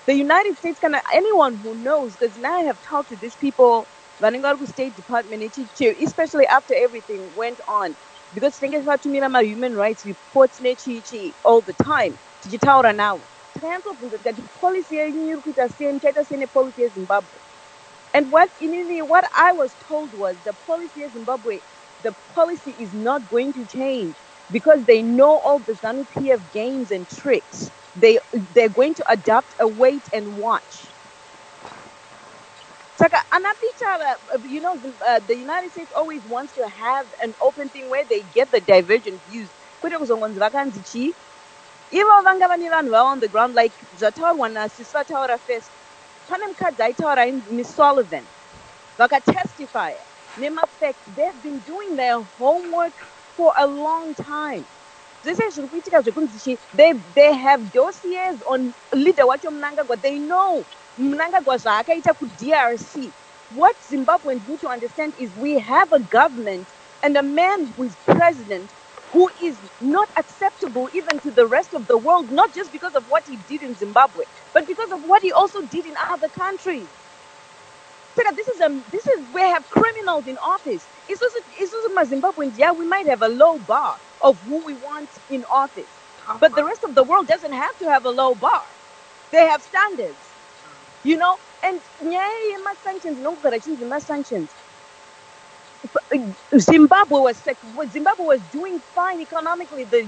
The United States anyone who knows, because now I have talked to these people vanenge vari State Department, especially after everything went on, because tinenge tivatumira ma-human rights reports nechichi all the time tichitaura navo takanyatsobvunza tikati policy yenyu iri kuita sei, muchaita sei nepolicy yeZimbabwe. And what I was told was the policy of Zimbabwe, the policy is not going to change because they know all the ZANU-PF games and tricks. They're going to adopt a wait and watch. The United States always wants to have an open thing where they get the divergent views. Ivo vanga vane vanhu vavo on the ground, like zvataurwa nasisi vataura first. Pane mukadzi aitaura Miss Sullivan vakatestify nemafacts. They've been doing their homework for a long time. They have dossiers on leader wacho Mnangagwa. They know Mnangagwa zvaakaita ku DRC. What Zimbabweans need to understand is we have a government and a man who is president who is not acceptable even to the rest of the world, not just because of what he did in Zimbabwe, but because of what he also did in other countries. We have criminals in office. It's also Zimbabweans, yeah, we might have a low bar of who we want in office, but the rest of the world doesn't have to have a low bar. They have standards, and sanctions. Zimbabwe was doing fine economically. The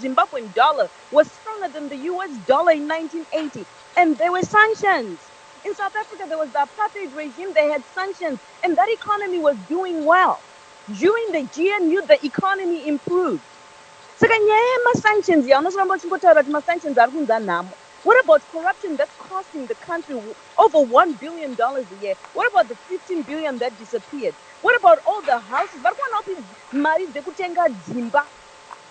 Zimbabwean dollar was stronger than the US dollar in 1980, and there were sanctions. In South Africa, there was the apartheid regime. They had sanctions, and that economy was doing well. During the GNU, the economy improved. Sanctions. What about corruption that's costing the country over $1 billion a year? What about the 15 billion that disappeared? What about all the houses? But one of these married the kutenga dzimba.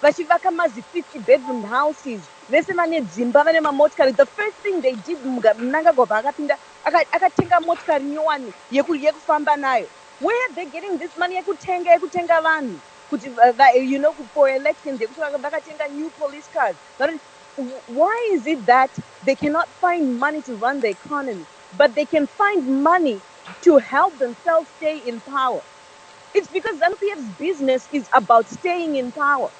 Vachivaka mazi 50-bedroom houses. The first thing they did, Mnangagwa akapinda akatenga motikari nyowani yekufamba nayo. Where are they getting this money? Yekutenga vanhu. For elections, vakatenga new police cars. Why is it that they cannot find money to run the economy, but they can find money to help themselves stay in power? It's because ZANU-PF's business is about staying in power.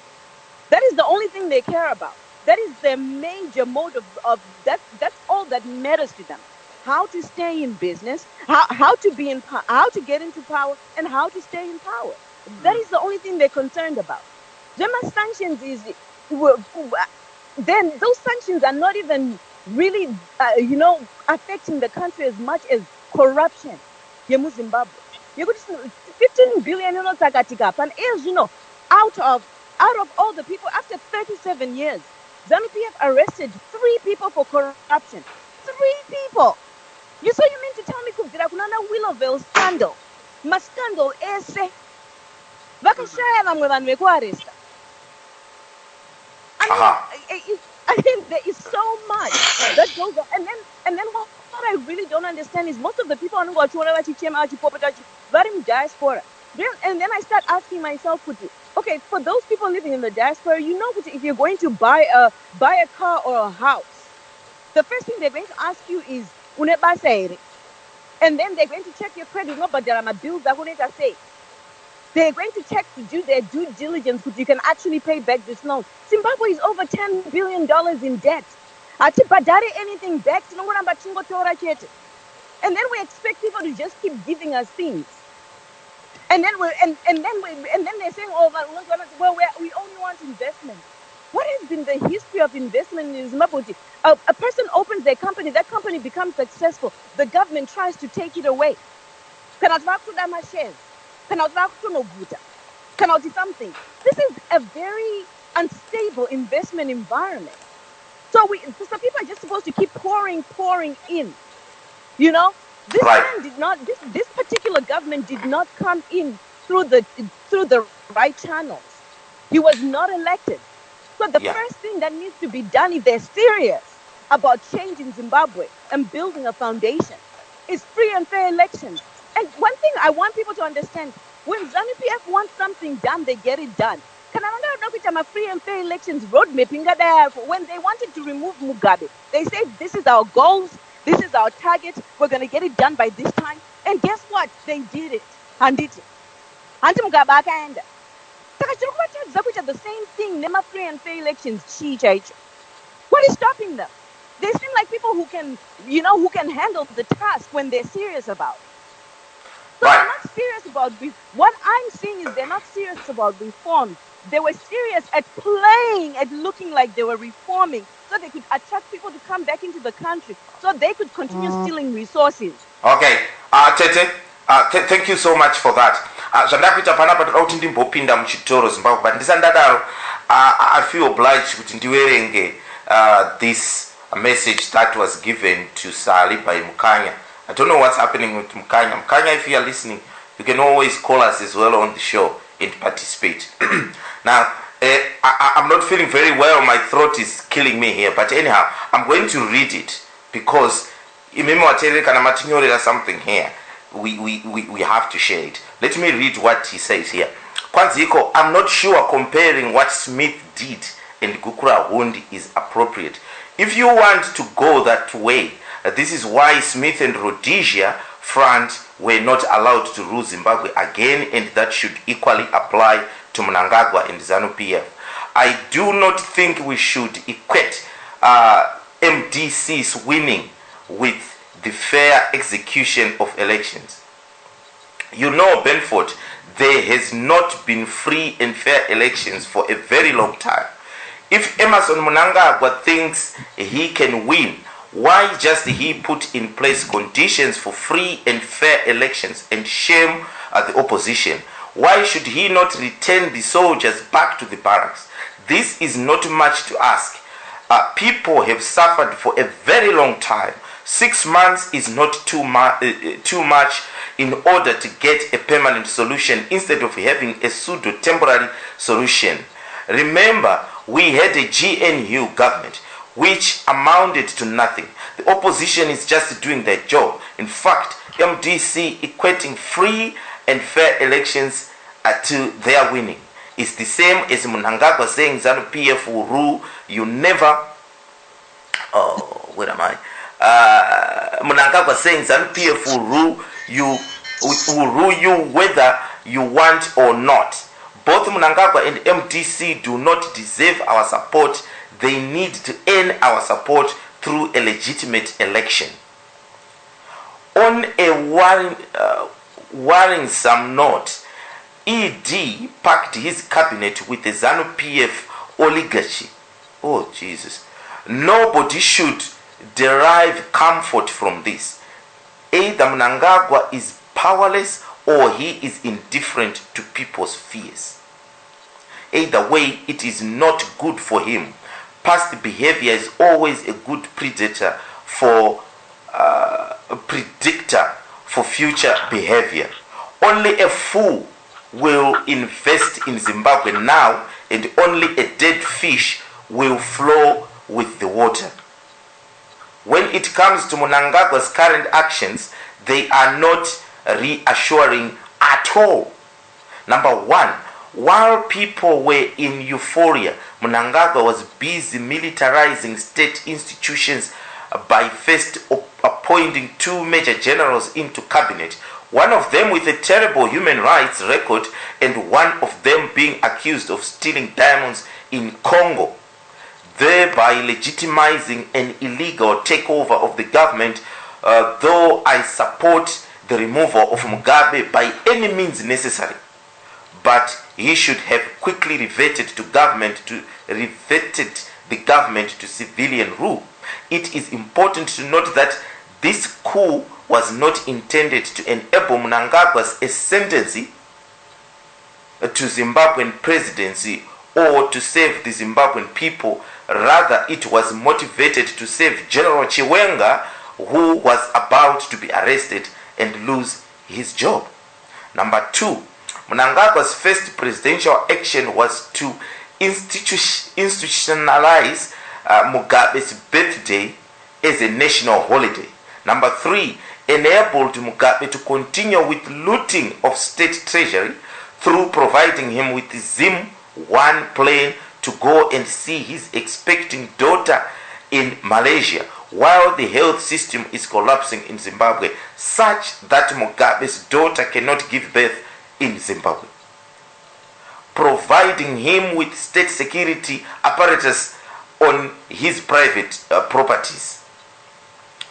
That is the only thing they care about. That is their major mode of that. That's all that matters to them. How to stay in business, how to be in power, how to get into power, and how to stay in power. That is the only thing they're concerned about. German sanctions then those sanctions are not even really, affecting the country as much as corruption. Zimbabwe. 15 billion out of all the people after 37 years, ZANU-PF arrested 3 people for corruption. 3 people. You mean to tell me kubvira kunana Willowville scandal, mascandal ese vakashaya vamwe vanhu vekuaresta. I mean, there is so much that goes on. And then what I really don't understand is most of the people on very diaspora. And then I start asking myself, okay, for those people living in the diaspora, you know, if you're going to buy a car or a house, the first thing they're going to ask you is, and then they're going to check your credit. No, but there are my bills that wouldn't say. They're going to check to do their due diligence, which you can actually pay back this loan. Zimbabwe is over $10 billion in debt. Atibadare anything back. And then we expect people to just keep giving us things. And then they're saying, oh, well, we only want investment. What has been the history of investment in Zimbabwe? A person opens their company, that company becomes successful. The government tries to take it away. Shares. Something. This is a very unstable investment environment. So people are just supposed to keep pouring in. You know, this man did not. This particular government did not come in through the right channels. He was not elected. So the first thing that needs to be done, if they're serious about changing Zimbabwe and building a foundation, is free and fair elections. And one thing I want people to understand, when ZANU-PF wants something done, they get it done. Free and fair elections roadmap, when they wanted to remove Mugabe, they said, this is our goals, this is our target, we're going to get it done by this time. And guess what? They did it. And did it. And Mugabe akaenda. The same thing, nema free and fair elections, what is stopping them? They seem like people who can handle the task when they're serious about it. So they're not serious about what I'm seeing is they're not serious about reform. They were serious at playing, at looking like they were reforming, so they could attract people to come back into the country, so they could continue stealing resources. Okay, Tete, thank you so much for that. Zvandakuita panapa toda kuti ndimbopinda muchitoro Zimbabwe, but ndisandadaro I feel obliged kuti ndiwerenge this message that was given to Sali by Mukanya. I don't know what's happening with Mukanya. Mukanya, if you are listening, you can always call us as well on the show and participate. Now, I'm not feeling very well. My throat is killing me here. But anyhow, I'm going to read it because something here. We have to share it. Let me read what he says here. Kwanziko, I'm not sure comparing what Smith did and Gukura Hundi is appropriate. If you want to go that way, this is why Smith and Rhodesia Front were not allowed to rule Zimbabwe again, and that should equally apply to Mnangagwa and ZANU-PF. I do not think we should equate MDC's winning with the fair execution of elections. You know, Benford, there has not been free and fair elections for a very long time. If Emmerson Mnangagwa thinks he can win, why just he put in place conditions for free and fair elections and shame the opposition? Why should he not return the soldiers back to the barracks? This is not much to ask. People have suffered for a very long time. 6 months is not too much in order to get a permanent solution instead of having a pseudo-temporary solution. Remember, we had a GNU government which amounted to nothing. The opposition is just doing their job. In fact, MDC equating free and fair elections to their winning. It's the same as Mnangagwa saying ZANU-PF will rule you never. Oh, where am I? Mnangagwa saying ZANU-PF will rule you whether you want or not. Both Mnangagwa and MDC do not deserve our support. They need to earn our support through a legitimate election. On a worrisome note, ED packed his cabinet with the ZANU-PF oligarchy. Oh, Jesus. Nobody should derive comfort from this. Either Mnangagwa is powerless or he is indifferent to people's fears. Either way, it is not good for him. Past behavior is always a good predictor for future behavior. Only a fool will invest in Zimbabwe now, and only a dead fish will flow with the water. When it comes to Mnangagwa's current actions, they are not reassuring at all. Number one, while people were in euphoria, Mnangagwa was busy militarizing state institutions by first appointing 2 major generals into cabinet, one of them with a terrible human rights record and one of them being accused of stealing diamonds in Congo, thereby legitimizing an illegal takeover of the government, though I support the removal of Mugabe by any means necessary. But he should have quickly reverted the government to civilian rule. It is important to note that this coup was not intended to enable Mnangagwa's ascendancy to Zimbabwean presidency or to save the Zimbabwean people. Rather, it was motivated to save General Chiwenga, who was about to be arrested and lose his job. Number 2, Mnangagwa's first presidential action was to institutionalize Mugabe's birthday as a national holiday. Number 3, enabled Mugabe to continue with looting of state treasury through providing him with the Zim-1 plane to go and see his expecting daughter in Malaysia, while the health system is collapsing in Zimbabwe, such that Mugabe's daughter cannot give birth in Zimbabwe. Providing him with state security apparatus on his private properties.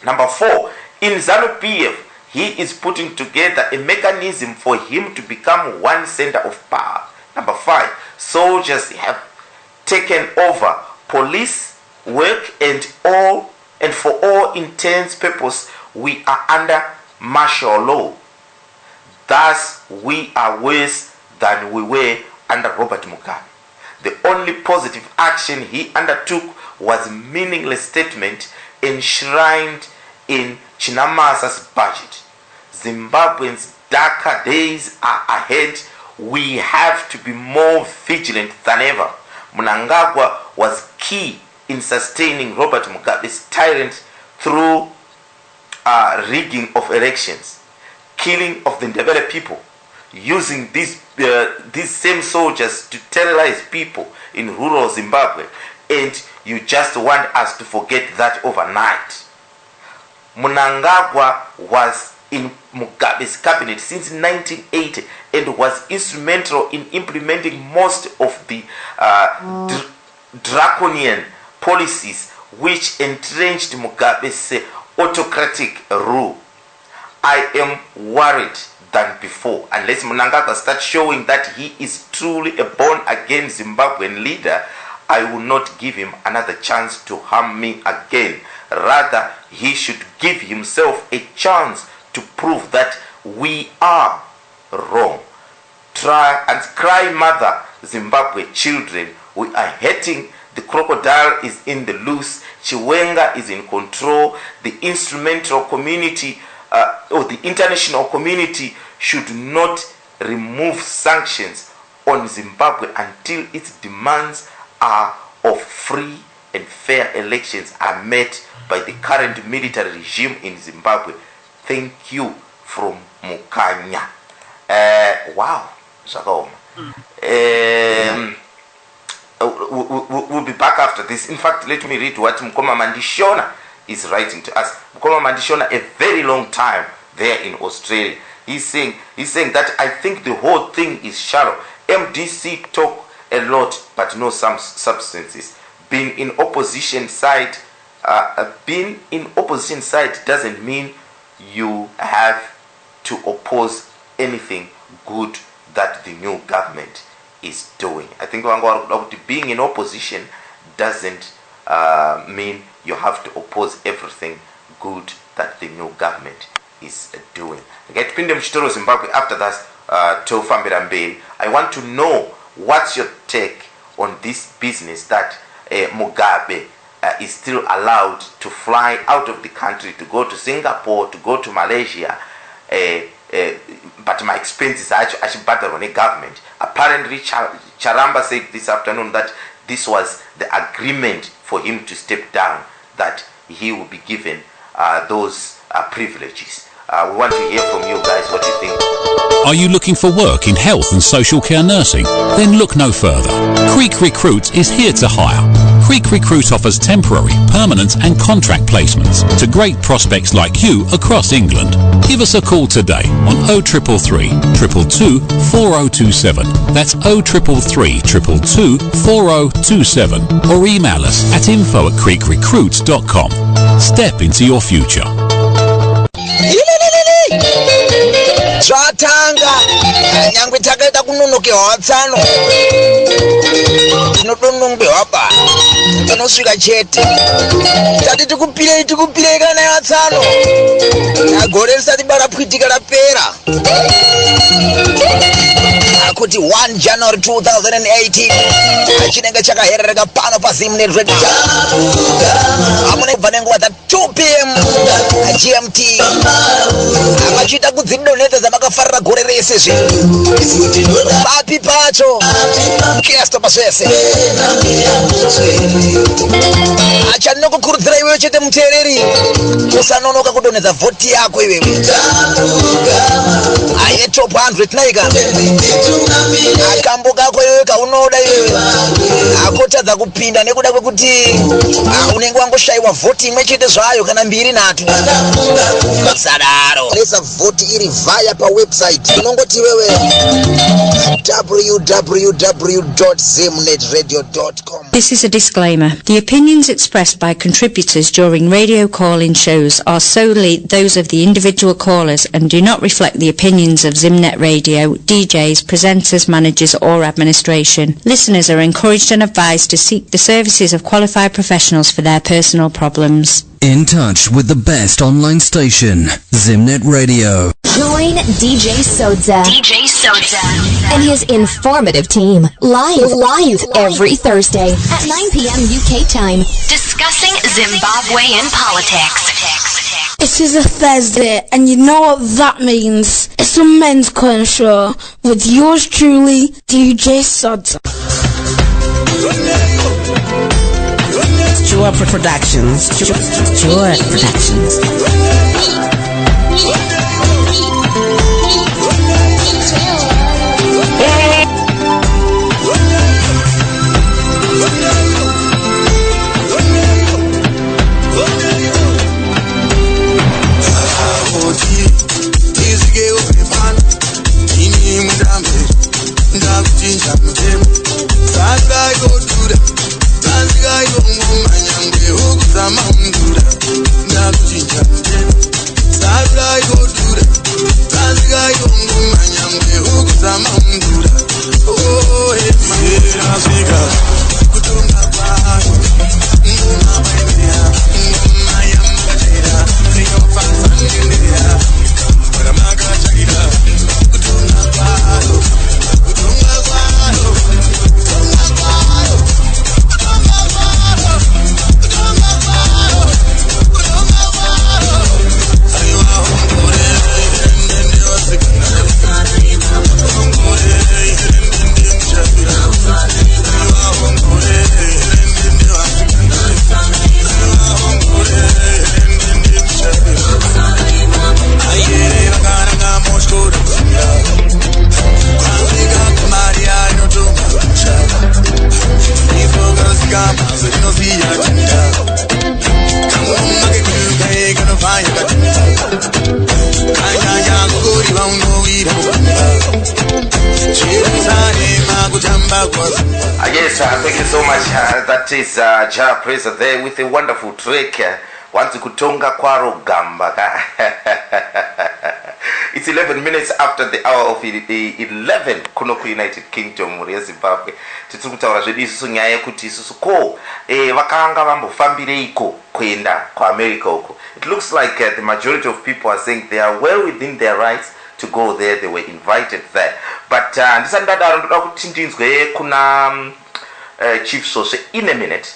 Number 4, in ZANU-PF, he is putting together a mechanism for him to become one center of power. Number 5, soldiers have taken over police work and for all intents purpose we are under martial law. Thus we are worse than we were under Robert Mugabe. The only positive action he undertook was meaningless statement enshrined in Chinamasa's budget. Zimbabweans' darker days are ahead. We have to be more vigilant than ever. Mnangagwa was key in sustaining Robert Mugabe's tyrant through rigging of elections, killing of the Ndebele people, using these same soldiers to terrorize people in rural Zimbabwe, and you just want us to forget that overnight. Mnangagwa was in Mugabe's cabinet since 1980 and was instrumental in implementing most of the draconian policies which entrenched Mugabe's autocratic rule. I am worried than before. Unless Mnangagwa starts showing that he is truly a born-again Zimbabwean leader, I will not give him another chance to harm me again. Rather, he should give himself a chance to prove that we are wrong. Cry mother, Zimbabwe children, we are hurting. The crocodile is in the loose. Chiwenga is in control. The instrumental community or the international community should not remove sanctions on Zimbabwe until its demands of free and fair elections are met by the current military regime in Zimbabwe. Thank you from Mukanya. Wow. We'll be back after this. In fact, let me read what Mkoma Mandishona is writing to us. Mkoma Mandishona, a very long time there in Australia. He's saying that I think the whole thing is shallow. MDC talk a lot, but no some substances. Being in opposition side doesn't mean you have to oppose anything good that the new government is doing. I think being in opposition doesn't mean you have to oppose everything good that the new government is doing. After that, I want to know what's your take on this business that Mugabe is still allowed to fly out of the country to go to Singapore, to go to Malaysia, but my expenses are actually battered on a government. Apparently, Charamba said this afternoon that this was the agreement for him to step down, that he will be given those privileges. We want to hear from you guys what you think. Are you looking for work in health and social care nursing? Then look no further. Creek Recruit is here to hire. Creek Recruit offers temporary, permanent and contract placements to great prospects like you across England. Give us a call today on 0333 222 4027. That's 0333 222 4027. Or email us at info@creekrecruits.com. Step into your future. Zvatanga nyangwe takaita kunonokewa tsano tinodonongwewa ba tinosvika chete tati tikupirei kana yatsano gore risati barapwitika rapera akuti 1 January 2018 achinenge chakaherereka pano paZimnet Radio amune kubva nenguva dza 2 p.m. GMT amachita kudzidonedza dzamakafarira gore rese zvino papi pacho kesto pasvese achaninokukurudzira iwewe chete muteereri usanonoka kudonedza vhoti yako iwewe aine top 100 naika akambo kako iwewe kaunoda iwewe akotadza kupinda nekuda kwekuti unenge wangoshayiwa vhoti imwe chete zvayo kana mbiri nhatu sadaro lesa vhoti iri vaya pawebsite unongoti iwewe www.zimnetradio.com. This is a disclaimer. The opinions expressed by contributors during radio call-in shows are solely those of the individual callers and do not reflect the opinions of Zimnet Radio, DJs, presenters, managers or administration. Listeners are encouraged and advised to seek the services of qualified professionals for their personal problems. In touch with the best online station, Zimnet Radio. Join DJ Sodza and his informative team live every Thursday at 9 p.m. UK time, discussing Zimbabwean politics. It is a Thursday, and you know what that means. It's a men's corner show with yours truly, DJ Sodza. Stuart Productions. Yes, thank you so much. That is Ja Praiser there with a wonderful track. Once kutonga kwaro gamba. It's 11 minutes after the hour of 11 kuno ku United Kingdom ya Zimbabwe. Titsukutaura zvedu isusu nyaya yekuti isusu ko vakanga vambofambireiko kuenda ku America uko. It looks like the majority of people are saying they are well within their rights to go there. They were invited there. But ndisandadaro ndoda kuti ndinzwe kuna Chief Soswe in a minute.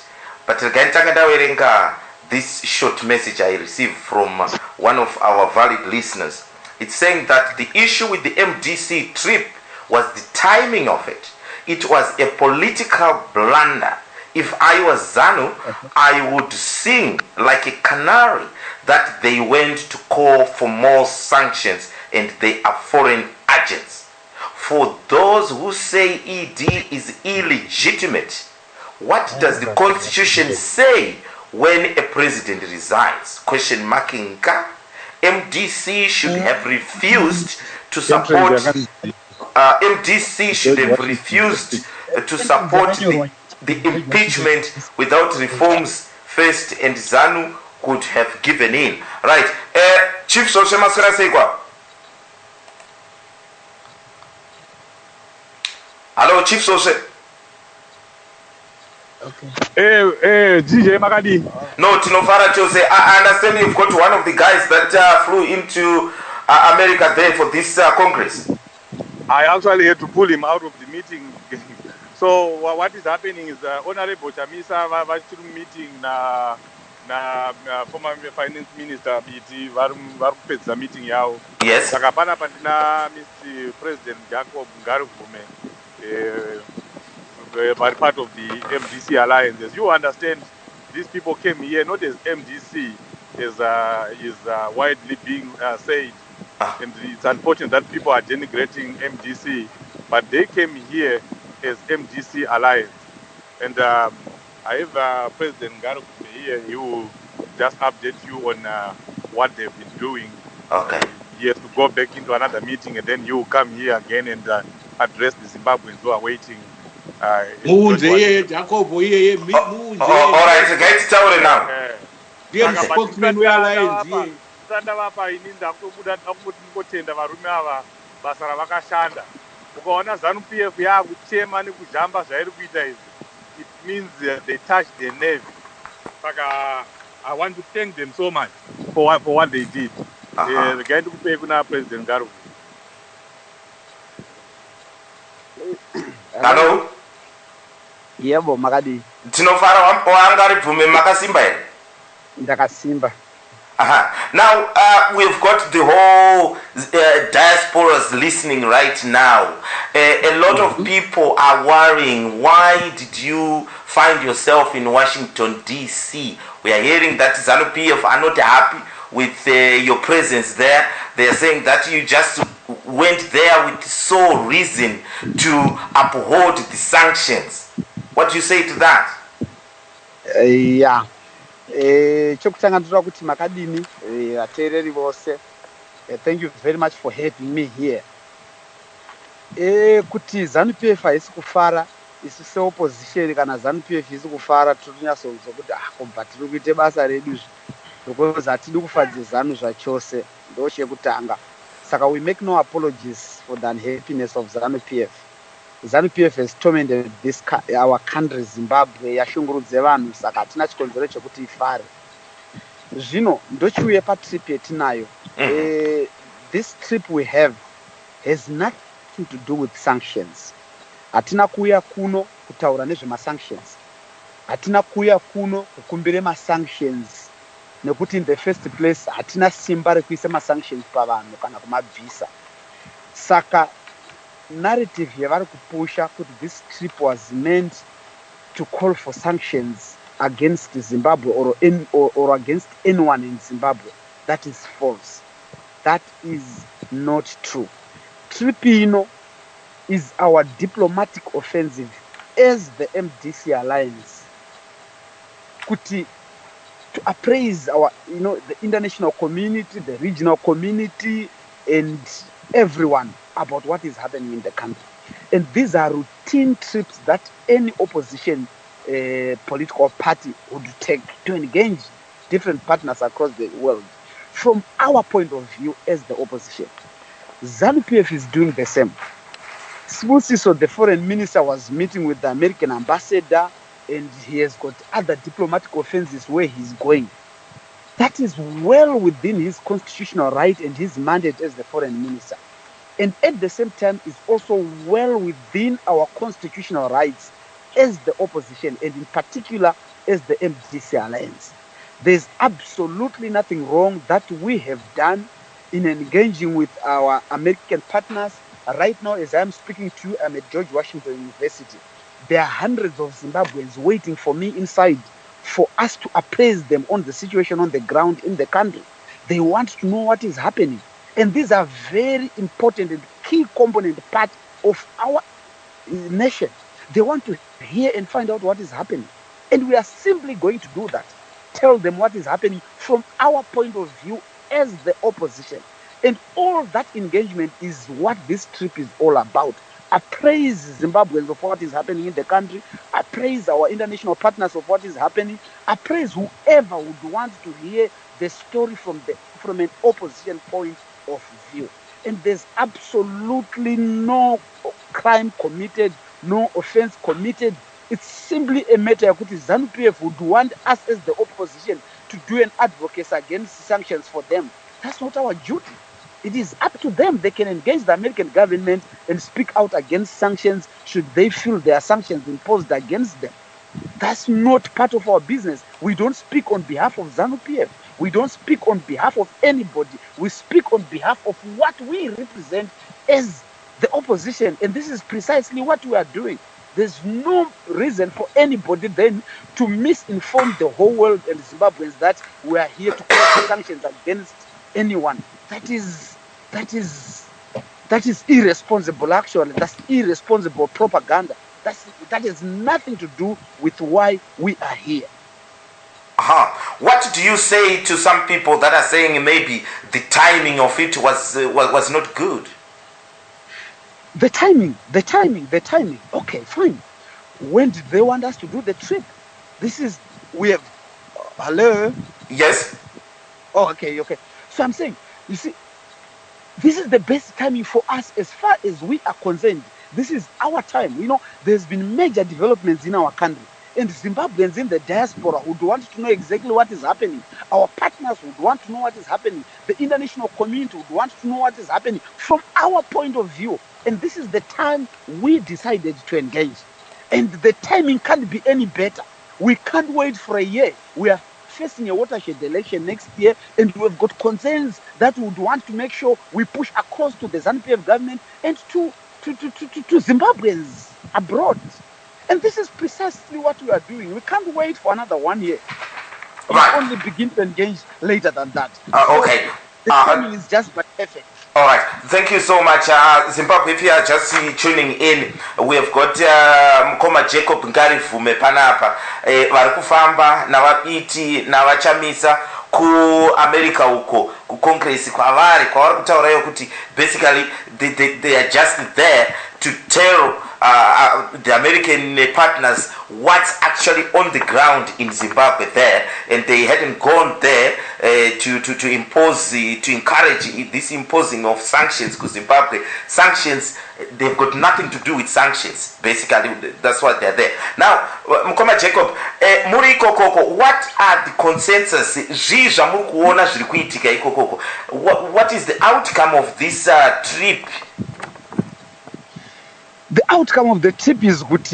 But ndakatanga ndawerenga this short message I received from one of our valid listeners. It's saying that the issue with the MDC trip was the timing of it. It was a political blunder. If I was ZANU, I would sing like a canary that they went to call for more sanctions and they are foreign agents. For those who say ED is illegitimate, what does the Constitution say when a president resigns? Question marking. MDC should have refused to support. MDC should have refused to support the impeachment without reforms first, and ZANU could have given in. Right. Chief Soshe Masura Segwa. Hello, Chief Soshe. DJ Makadi. No, Tinofara Jose. I understand you've got one of the guys that flew into America there for this Congress. I actually had to pull him out of the meeting. So what is happening is Honorable Chamisa was meeting na former finance minister Biti the meeting yao. Yes. Sakapana pandina Mr. President Jacob Ngaruvume, part of the MDC alliance. As you understand, these people came here not as MDC, as is widely being said. And it's unfortunate that people are denigrating MDC, but they came here as MDC alliance. And I have President Ngaruvume here. He will just update you on what they've been doing. Okay. He has to go back into another meeting, and then you will come here again and address the Zimbabweans who are waiting. All right, guys, tell it now. Dear spokesman, we are alliance. Vapa ini ndakubuda ndakutenda varume ava basa ravakashanda. Ukaona ZANU-PF yakuchema nekujamba zvairi kuita izvi, it means they touched their nerve. Saka I want to thank them so much for what they did. Rikaenda kupei kuna President Ngaruvume. Hello. Yebo Makadi. Tinofara Ngaruvume makasimba here. Ndakasimba. Now, we've got the whole diasporas listening right now. A lot of people are worrying, why did you find yourself in Washington, D.C.? We are hearing that ZANU-PF are not happy with your presence there. They are saying that you just went there with sole reason to uphold the sanctions. What do you say to that? Yeah. Chokutanga ndinoda kuti makadini vateereri vose. Thank you very much for having me here. Kuti ZANU-PF haisi kufara, isu seopposition kana ZANU-PF isi kufara tirinyatsoziva kuti komba tiri kuite basa redu because hatidi kufadze ZANU zvachose, ndo chekutanga. Saka we make no apologies for the unhappiness of ZANU-PF. ZANU-PF has tormented our country Zimbabwe, yashungurudze vanhu, saka hatina chikonzero chekuti ifare. Zvino ndochiuye patrip yetinayo. This trip we have has nothing to do with sanctions. Hatina kuuya kuno kutaura nezvema-sanctions. Hatina kuuya kuno kukumbire ma-sanctions. Nekuti in the first place hatina simba rekuise ma-sanctions pavanhu kana kumabvisa. Saka narrative yavari kupusha kuti this trip was meant to call for sanctions against Zimbabwe or against anyone in Zimbabwe. That is false. That is not true. Trip ino is our diplomatic offensive as the MDC alliance to appraise our, the international community, the regional community, and everyone about what is happening in the country. And these are routine trips that any opposition political party would take to engage different partners across the world. From our point of view as the opposition, ZANU-PF is doing the same. So the foreign minister was meeting with the American ambassador, and he has got other diplomatic offenses where he's going. That is well within his constitutional right and his mandate as the foreign minister. And at the same time, is also well within our constitutional rights as the opposition, and in particular as the MDC alliance. There's absolutely nothing wrong that we have done in engaging with our American partners. Right now, as I'm speaking to you, I'm at George Washington University. there are hundreds of Zimbabweans waiting for me inside for us to appraise them on the situation on the ground in the country. They want to know what is happening. And these are very important and key component part of our nation. They want to hear and find out what is happening. And we are simply going to do that. Tell them what is happening from our point of view as the opposition. And all that engagement is what this trip is all about. Appraise Zimbabweans of what is happening in the country. Appraise our international partners of what is happening. Appraise whoever would want to hear the story from an opposition point of view. And there's absolutely no crime committed, no offense committed. It's simply a matter of what ZANU-PF would want us as the opposition to do an advocacy against sanctions for them. That's not our duty. It is up to them. They can engage the American government and speak out against sanctions should they feel there are sanctions imposed against them. That's not part of our business. We don't speak on behalf of ZANU-PF. We don't speak on behalf of anybody. We speak on behalf of what we represent as the opposition. And this is precisely what we are doing. There's no reason for anybody then to misinform the whole world and Zimbabweans that we are here to call sanctions against anyone. That is irresponsible, actually. That's irresponsible propaganda. That has nothing to do with why we are here. What do you say to some people that are saying maybe the timing of it was not good? The timing. Okay, fine. When did they want us to do the trip? Hello? Yes. Oh, okay. So I'm saying, you see, this is the best timing for us as far as we are concerned. This is our time. You know, there's been major developments in our country. And Zimbabweans in the diaspora would want to know exactly what is happening. Our partners would want to know what is happening. The international community would want to know what is happening from our point of view. And this is the time we decided to engage. And the timing can't be any better. We can't wait for a year. We are facing a watershed election next year, and we've got concerns that we would want to make sure we push across to the ZANU-PF government and to Zimbabweans abroad. And this is precisely what we are doing. We can't wait for another 1 year. We only begin to engage later than that. Okay. So the timing is just but perfect. All right. Thank you so much. Zimbabwe, if you are just tuning in, we have got Mkoma Jacob Ngarivume panapa. Vari kufamba navabiti navachamisa ku America uko ku Congress kwavari kutaurayo kuti basically they are just there to tell the American partners what's actually on the ground in Zimbabwe there, and they hadn't gone there to impose, to encourage this imposing of sanctions to Zimbabwe. Sanctions, they've got nothing to do with sanctions. Basically, that's what they're there. Now, Mkoma Jacob, muri ikokoko, what are the consensus? What is the outcome of this trip? The outcome of the trip is good.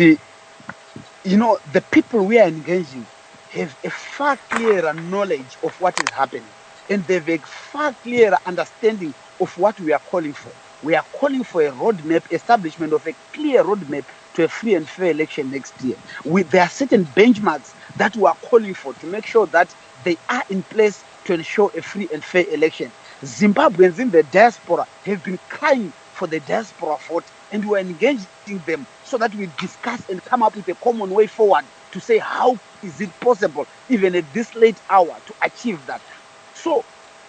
You know, the people we are engaging have a far clearer knowledge of what is happening, and they have a far clearer understanding of what we are calling for. We are calling for a roadmap, establishment of a clear roadmap to a free and fair election next year. There are certain benchmarks that we are calling for to make sure that they are in place to ensure a free and fair election. Zimbabweans in the diaspora have been crying for the diaspora vote, and we are engaging them so that we discuss and come up with a common way forward to say how is it possible, even at this late hour, to achieve that. So,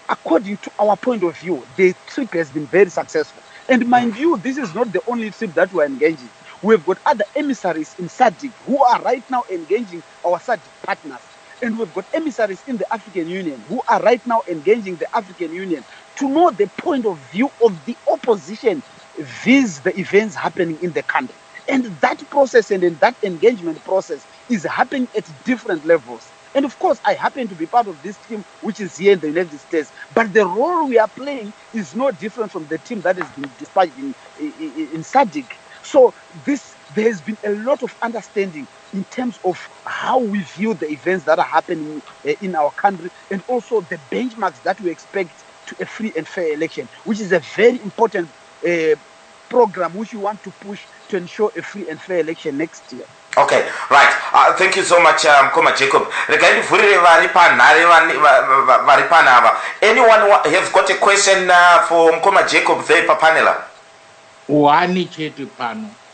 according to our point of view, the trip has been very successful. And mind you, this is not the only trip that we are engaging. We've got other emissaries in SADC who are right now engaging our SADC partners. And we've got emissaries in the African Union who are right now engaging the African Union to know the point of view of the opposition vis the events happening in the country. And that process and that engagement process is happening at different levels. And of course, I happen to be part of this team, which is here in the United States. But the role we are playing is no different from the team that has been dispatched in SADC. So there has been a lot of understanding in terms of how we view the events that are happening in our country, and also the benchmarks that we expect to a free and fair election, which is a very important program which we want to push to ensure a free and fair election next year. Okay, right. Thank you so much, Mkoma Jacob. Anyone has got a question for Mkoma Jacob there, Papanela?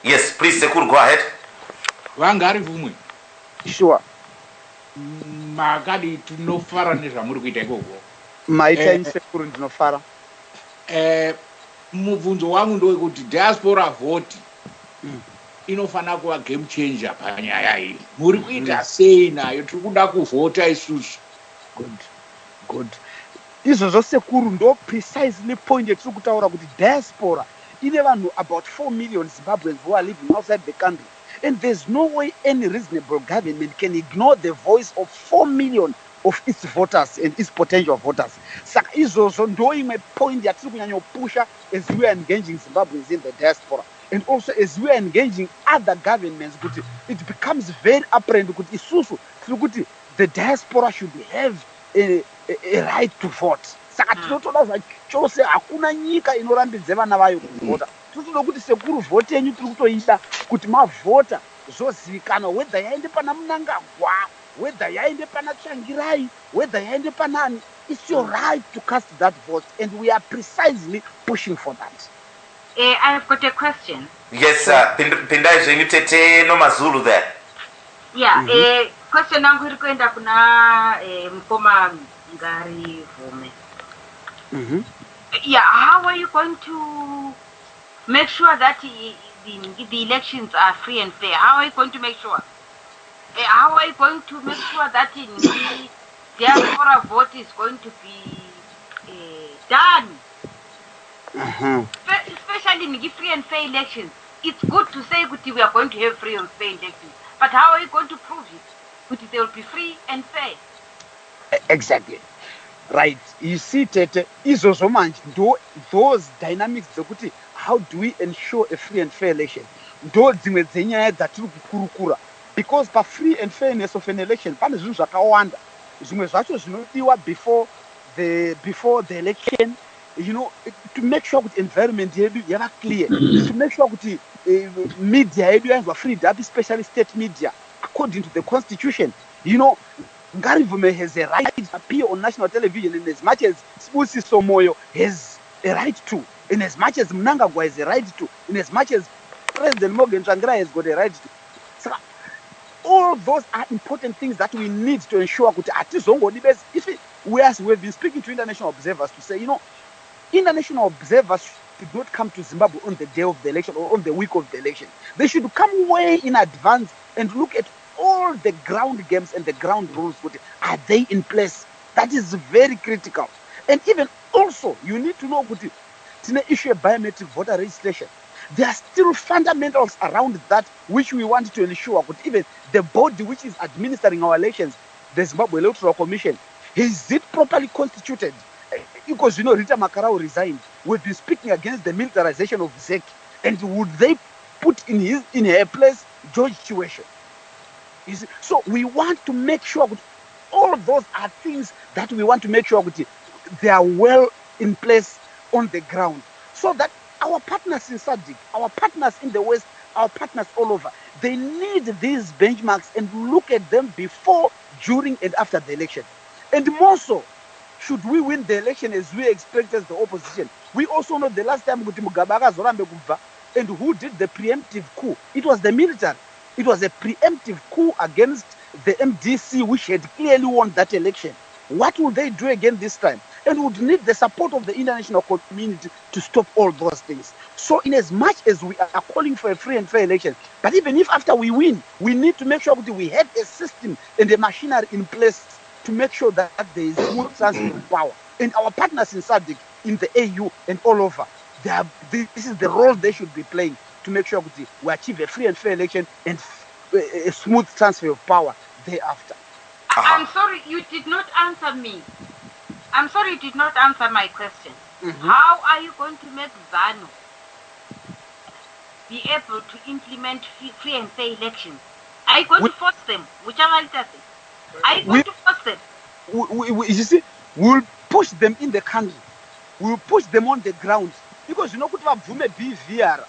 Yes, please, Sekuru, go ahead. Sure. Makadi tinofara nezvamuri kuita ikoko. Maita Sekuru ndinofara. Mubvunzo wangu ndowekuti diaspora vote inofana kuva game changer panyaya iyi. Muri kuita sei nayo? Tiri kuda kuvhota isusu. Good. Izvozvo Sekuru ndo precisely point yetiri kutaura kuti diaspora ine vanhu about 4 million Zimbabweans who are living outside the country. And there's no way any reasonable government can ignore the voice of 4 million of its voters and its potential voters. Saka izvozvo ndo imwe point yatiri kunyanyopusha as we are engaging Zimbabweans in the diaspora. And also as we are engaging other governments, it becomes very apparent that the diaspora should have a right to vote. Saka tinotoda zvachose hakuna nyika inorambidze vana vayo kuvhota. Tinotoda kuti Sekuru vote yenyu tiri kutoida kuti mavhota zvozivikanwa whether yaende pana Mnangagwa, whether yaende pana Tsvangirai, whether yaende panani. It's your right to cast that vote, and we are precisely pushing for that. I have got a question. Yes, Pindai Zenitete no Mazulu there. Yeah, question nangu iri kuenda kuna Mkoma Ngari Vume. Yeah, how are you going to make sure that the elections are free and fair? How are you going to make sure? How are you going to make sure that the diaspora vote is going to be done? Especially in the free and fair elections. It's good to say that we are going to have free and fair elections, but how are you going to prove it? That they will be free and fair? Exactly. Right. You see, Tete, izvozvo manje ndo those dynamics dzokuti how do we ensure a free and fair election? Ndo dzimwe dzenyaya dzatiri kukurukura. Because pa free and fairness of an election, pane zvinhu zvakawanda. Zvimwe zvacho zvinodiwa before the election, to make sure that environment yedu yava clear, to make sure that media yedu yanzwa freed up, especially state media, according to the constitution. Ngarivume has a right to appear on national television in as much as Spusi Somoyo has a right to, in as much as Mnangagwa has a right to, in as much as President Morgan Tsvangirai has got a right to. So, all those are important things that we need to ensure that we've been speaking to international observers to say, international observers should not come to Zimbabwe on the day of the election or on the week of the election. They should come way in advance and look at all the ground games and the ground rules. Are they in place? That is very critical. And even also, you need to know the issue of biometric voter registration. There are still fundamentals around that which we want to ensure. But even the body which is administering our elections, the Zimbabwe Electoral Commission, is it properly constituted? Because Rita Makarao resigned. We've been speaking against the militarization of ZEC. And would they put in her place George Chiweshe? So we want to make sure that all of those are things that we want to make sure that they are well in place on the ground, so that our partners in SADC, our partners in the West, our partners all over, they need these benchmarks and look at them before, during, and after the election. And more so, should we win the election as we expect as the opposition, we also know the last time and who did the preemptive coup? It was the military. It was a preemptive coup against the MDC, which had clearly won that election. What will they do again this time? And would need the support of the international community to stop all those things. So in as much as we are calling for a free and fair election, but even if after we win, we need to make sure that we have a system and a machinery in place to make sure that there is smooth transfer of power. And our partners in SADC, in the AU and all over, this is the role they should be playing to make sure that we achieve a free and fair election and a smooth transfer of power thereafter. I'm sorry, you did not answer me. I'm sorry you did not answer my question. How are you going to make ZANU be able to implement free and fair elections? Are you going to force them? Whichever it is. Are you going to force them? You see, we'll push them in the country. We'll push them on the ground. because kuti vabvume BVR,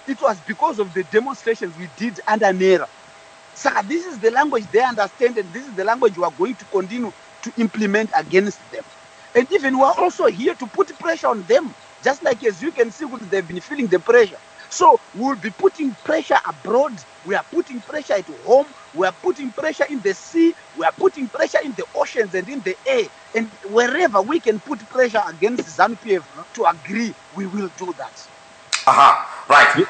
it was because of the demonstrations we did under NERA. So this is the language they understand, and this is the language we are going to continue to implement against them. And even we are also here to put pressure on them, just like as you can see, they've been feeling the pressure. So we'll be putting pressure abroad, we are putting pressure at home, we are putting pressure in the sea, we are putting pressure in the oceans and in the air. And wherever we can put pressure against ZANU-PF to agree, we will do that. Right.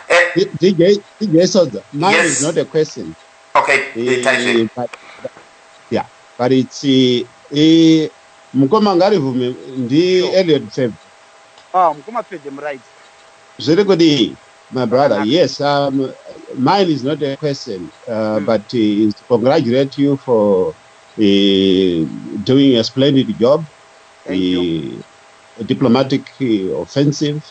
DJ Sodza, mine Yes. is not a question. Okay, yeah, but it's Mukoma ngarivume ndi Elliot Feb. Mukoma Feb, I'm right. Very good, my brother. Yes, mine is not a question, but is to congratulate you for doing a splendid job, a diplomatic offensive,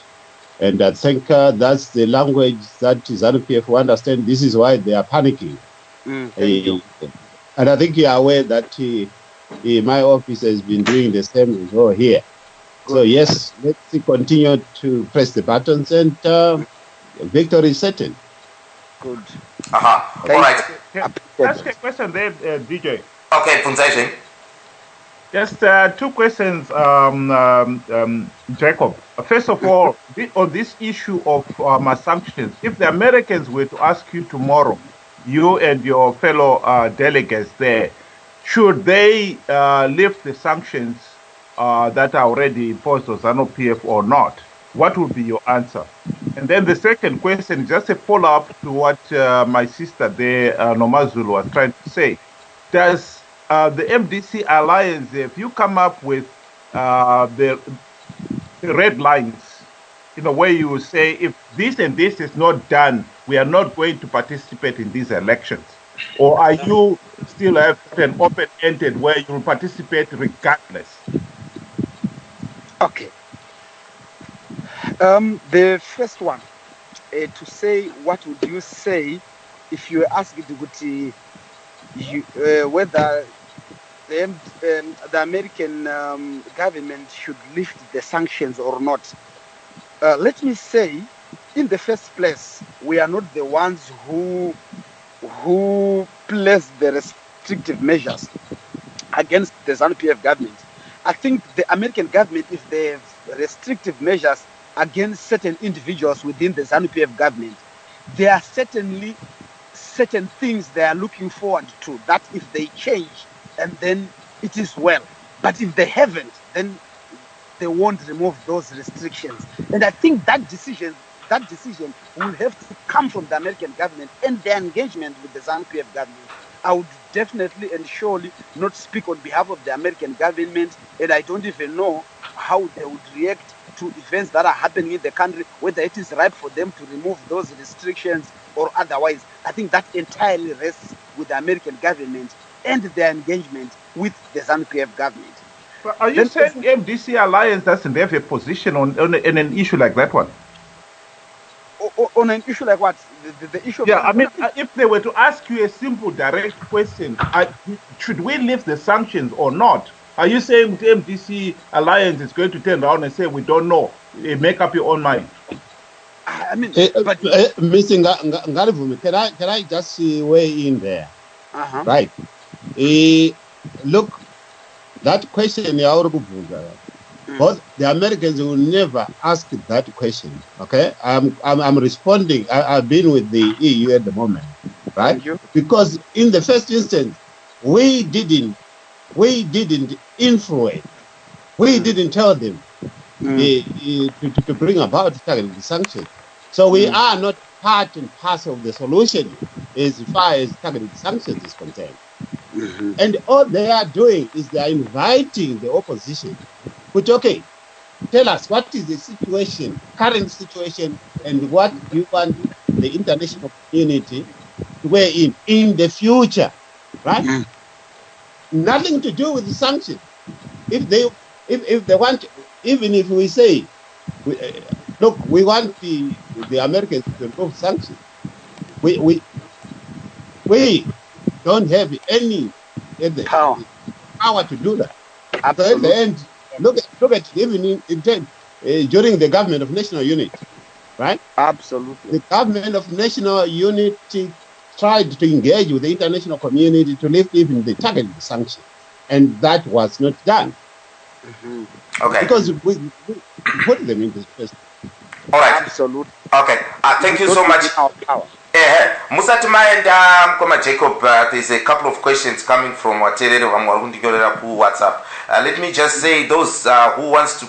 and I think that's the language that ZANU-PF understand. This is why they are panicking. And I think you are aware that my office has been doing the same as well here. Good. So yes, let's continue to press the buttons, and victory is certain. Good. All right. Ask a question there, DJ. Okay, Punzation. Just 2 questions, Jacob. First of all, on this issue of sanctions, if the Americans were to ask you tomorrow, you and your fellow delegates there, should they lift the sanctions that are already imposed on ZANU-PF or not? What would be your answer? And then the second question, just a follow-up to what my sister there, Nomazulu, was trying to say. Does the MDC alliance, if you come up with the red lines, in a way you will say, if this and this is not done, we are not going to participate in these elections? Or are you still have an open-ended where you will participate regardless? Okay. The first one, to say, what would you say if you asked whether the American government should lift the sanctions or not? Let me say, in the first place, we are not the ones who placed the restrictive measures against the ZANU-PF government. I think the American government, if they have restrictive measures against certain individuals within the ZANU-PF government, there are certainly certain things they are looking forward to, that if they change, and then it is well. But if they haven't, then they won't remove those restrictions. And I think that decision will have to come from the American government and their engagement with the ZANU-PF government. I would definitely and surely not speak on behalf of the American government, and I don't even know how they would react to events that are happening in the country, whether it is ripe for them to remove those restrictions or otherwise. I think that entirely rests with the American government and their engagement with the ZANU-PF government. But are you saying MDC Alliance doesn't have a position on an issue like that one? On an issue like what? The issue of... Yeah, I mean, if they were to ask you a simple, direct question, should we lift the sanctions or not? Are you saying the MDC Alliance is going to turn around and say, we don't know, make up your own mind? I mean, Mr. Ngarivumi, can I just weigh in there? Right. Look, that question, both the Americans will never ask that question. Okay, I'm responding. I've been with the EU at the moment, right? Because in the first instance, we didn't influence. We didn't tell them to bring about targeted sanctions. So we are not part and parcel of the solution as far as targeted sanctions is concerned. And all they are doing is they are inviting the opposition, which, okay, tell us what is the situation, current situation, and what you want the international community to weigh in the future, right? Nothing to do with the sanctions. If they want, even if we say, look, we want the Americans to remove sanctions, we don't have any power to do that. So at the end, look at even in during the government of national unity, right? Absolutely. The government of national unity tried to engage with the international community to lift even the targeted sanction, and that was not done. Mm-hmm. Okay. Because we put them in this place. All right. Absolutely. Okay. Thank you so much. Musati Maenda Mkoma Jacob, there's a couple of questions coming from WhatsApp. Let me just say, those who wants to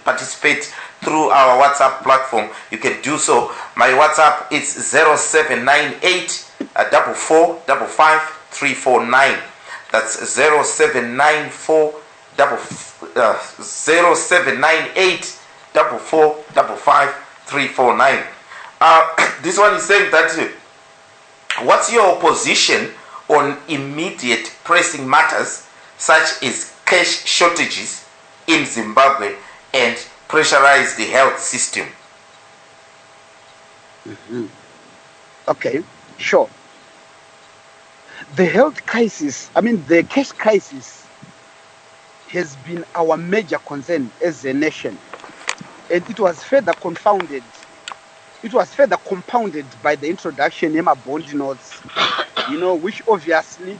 participate through our WhatsApp platform, you can do so. My WhatsApp is 0798 4455 349. That's 0794 0798 4455 349. This one is saying that what's your position on immediate pressing matters such as cash shortages in Zimbabwe and pressurized the health system? Mm-hmm. Okay, sure. The health crisis, the cash crisis has been our major concern as a nation. And it was further compounded by the introduction of bond notes, which obviously,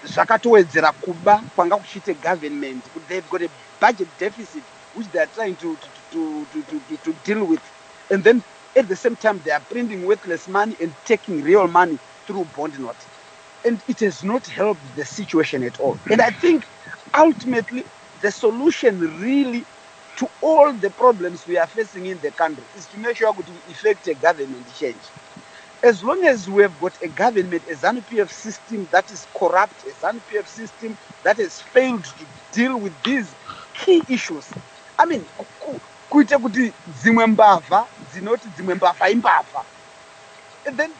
zvakatowedzera kuba kwanga kuchiite government. They've got a budget deficit which they are trying to deal with, and then at the same time they are printing worthless money and taking real money through bond notes, and it has not helped the situation at all. And I think ultimately the solution really to all the problems we are facing in the country is to make sure we effect a government change. As long as we have got a government, a ZANU-PF system that is corrupt, a ZANU-PF system that has failed to deal with these key issues, kuite kuti dzimwe mbavha dzinoti dzimwe mbavha imbavha. And then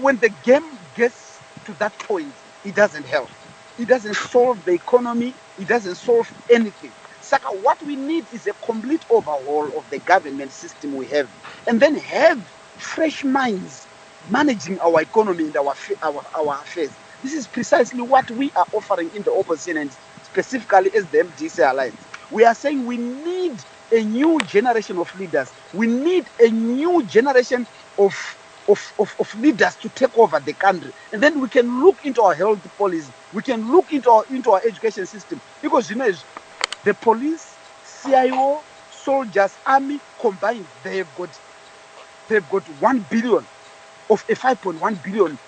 when the game gets to that point, it doesn't help. It doesn't solve the economy. It doesn't solve anything. Saka, what we need is a complete overhaul of the government system we have, and then have fresh minds managing our economy and our affairs. This is precisely what we are offering in the opposition, and specifically as the MDC Alliance. We are saying we need a new generation of leaders. We need a new generation of leaders to take over the country, and then we can look into our health policy. We can look into our education system, because the police, CIO, soldiers, army combined, they've got $1 billion of a $5.1 billion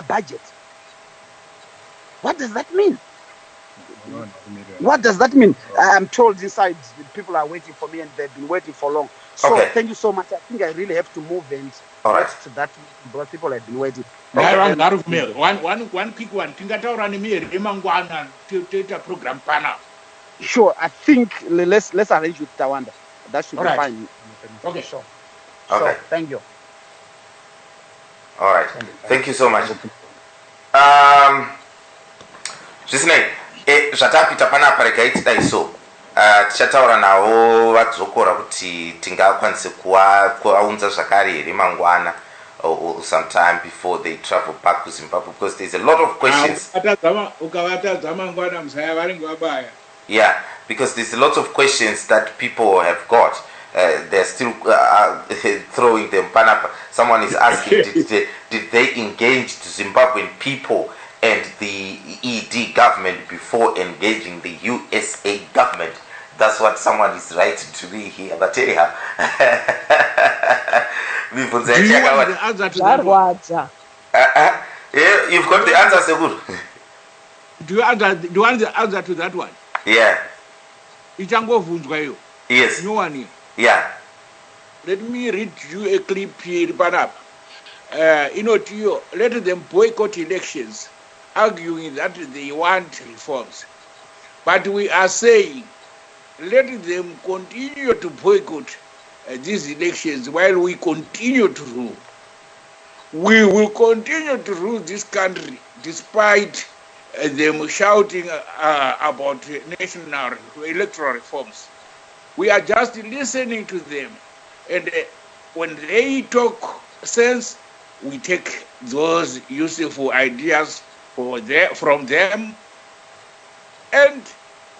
budget. What does that mean? What does that mean? I'm told inside people are waiting for me, and they've been waiting for long. So Thank you so much. I think I really have to move and to that, because people have been waiting. One quick one. Program panel. Sure, I think let's arrange with Tawanda. That should be fine. Okay, sure. Okay. So, thank you. All right. Thank you so much. Zvatapita panapa rekaitida iso tichataura navo vadzokora kuti tingakwanise kuvaunza zvakare here mangwana or sometime before they travel back to Zimbabwe, because there's a lot of questions. Yeah, because there's a lot of questions that people have got. They're still throwing them. Someone is asking, did they engage the Zimbabwean people and the ED government before engaging the USA government? That's what someone is writing to me here. But anyhow, do you want the answer to that one? Yeah, you've got the answer, Segur. Do you want the answer to that one? Yeah. Yes. No one here. Yeah. Let me read you a clip here, let them boycott elections, arguing that they want reforms. But we are saying, let them continue to boycott these elections while we continue to rule. We will continue to rule this country despite them shouting about national electoral reforms. We are just listening to them, and when they talk sense, we take those useful ideas from them, and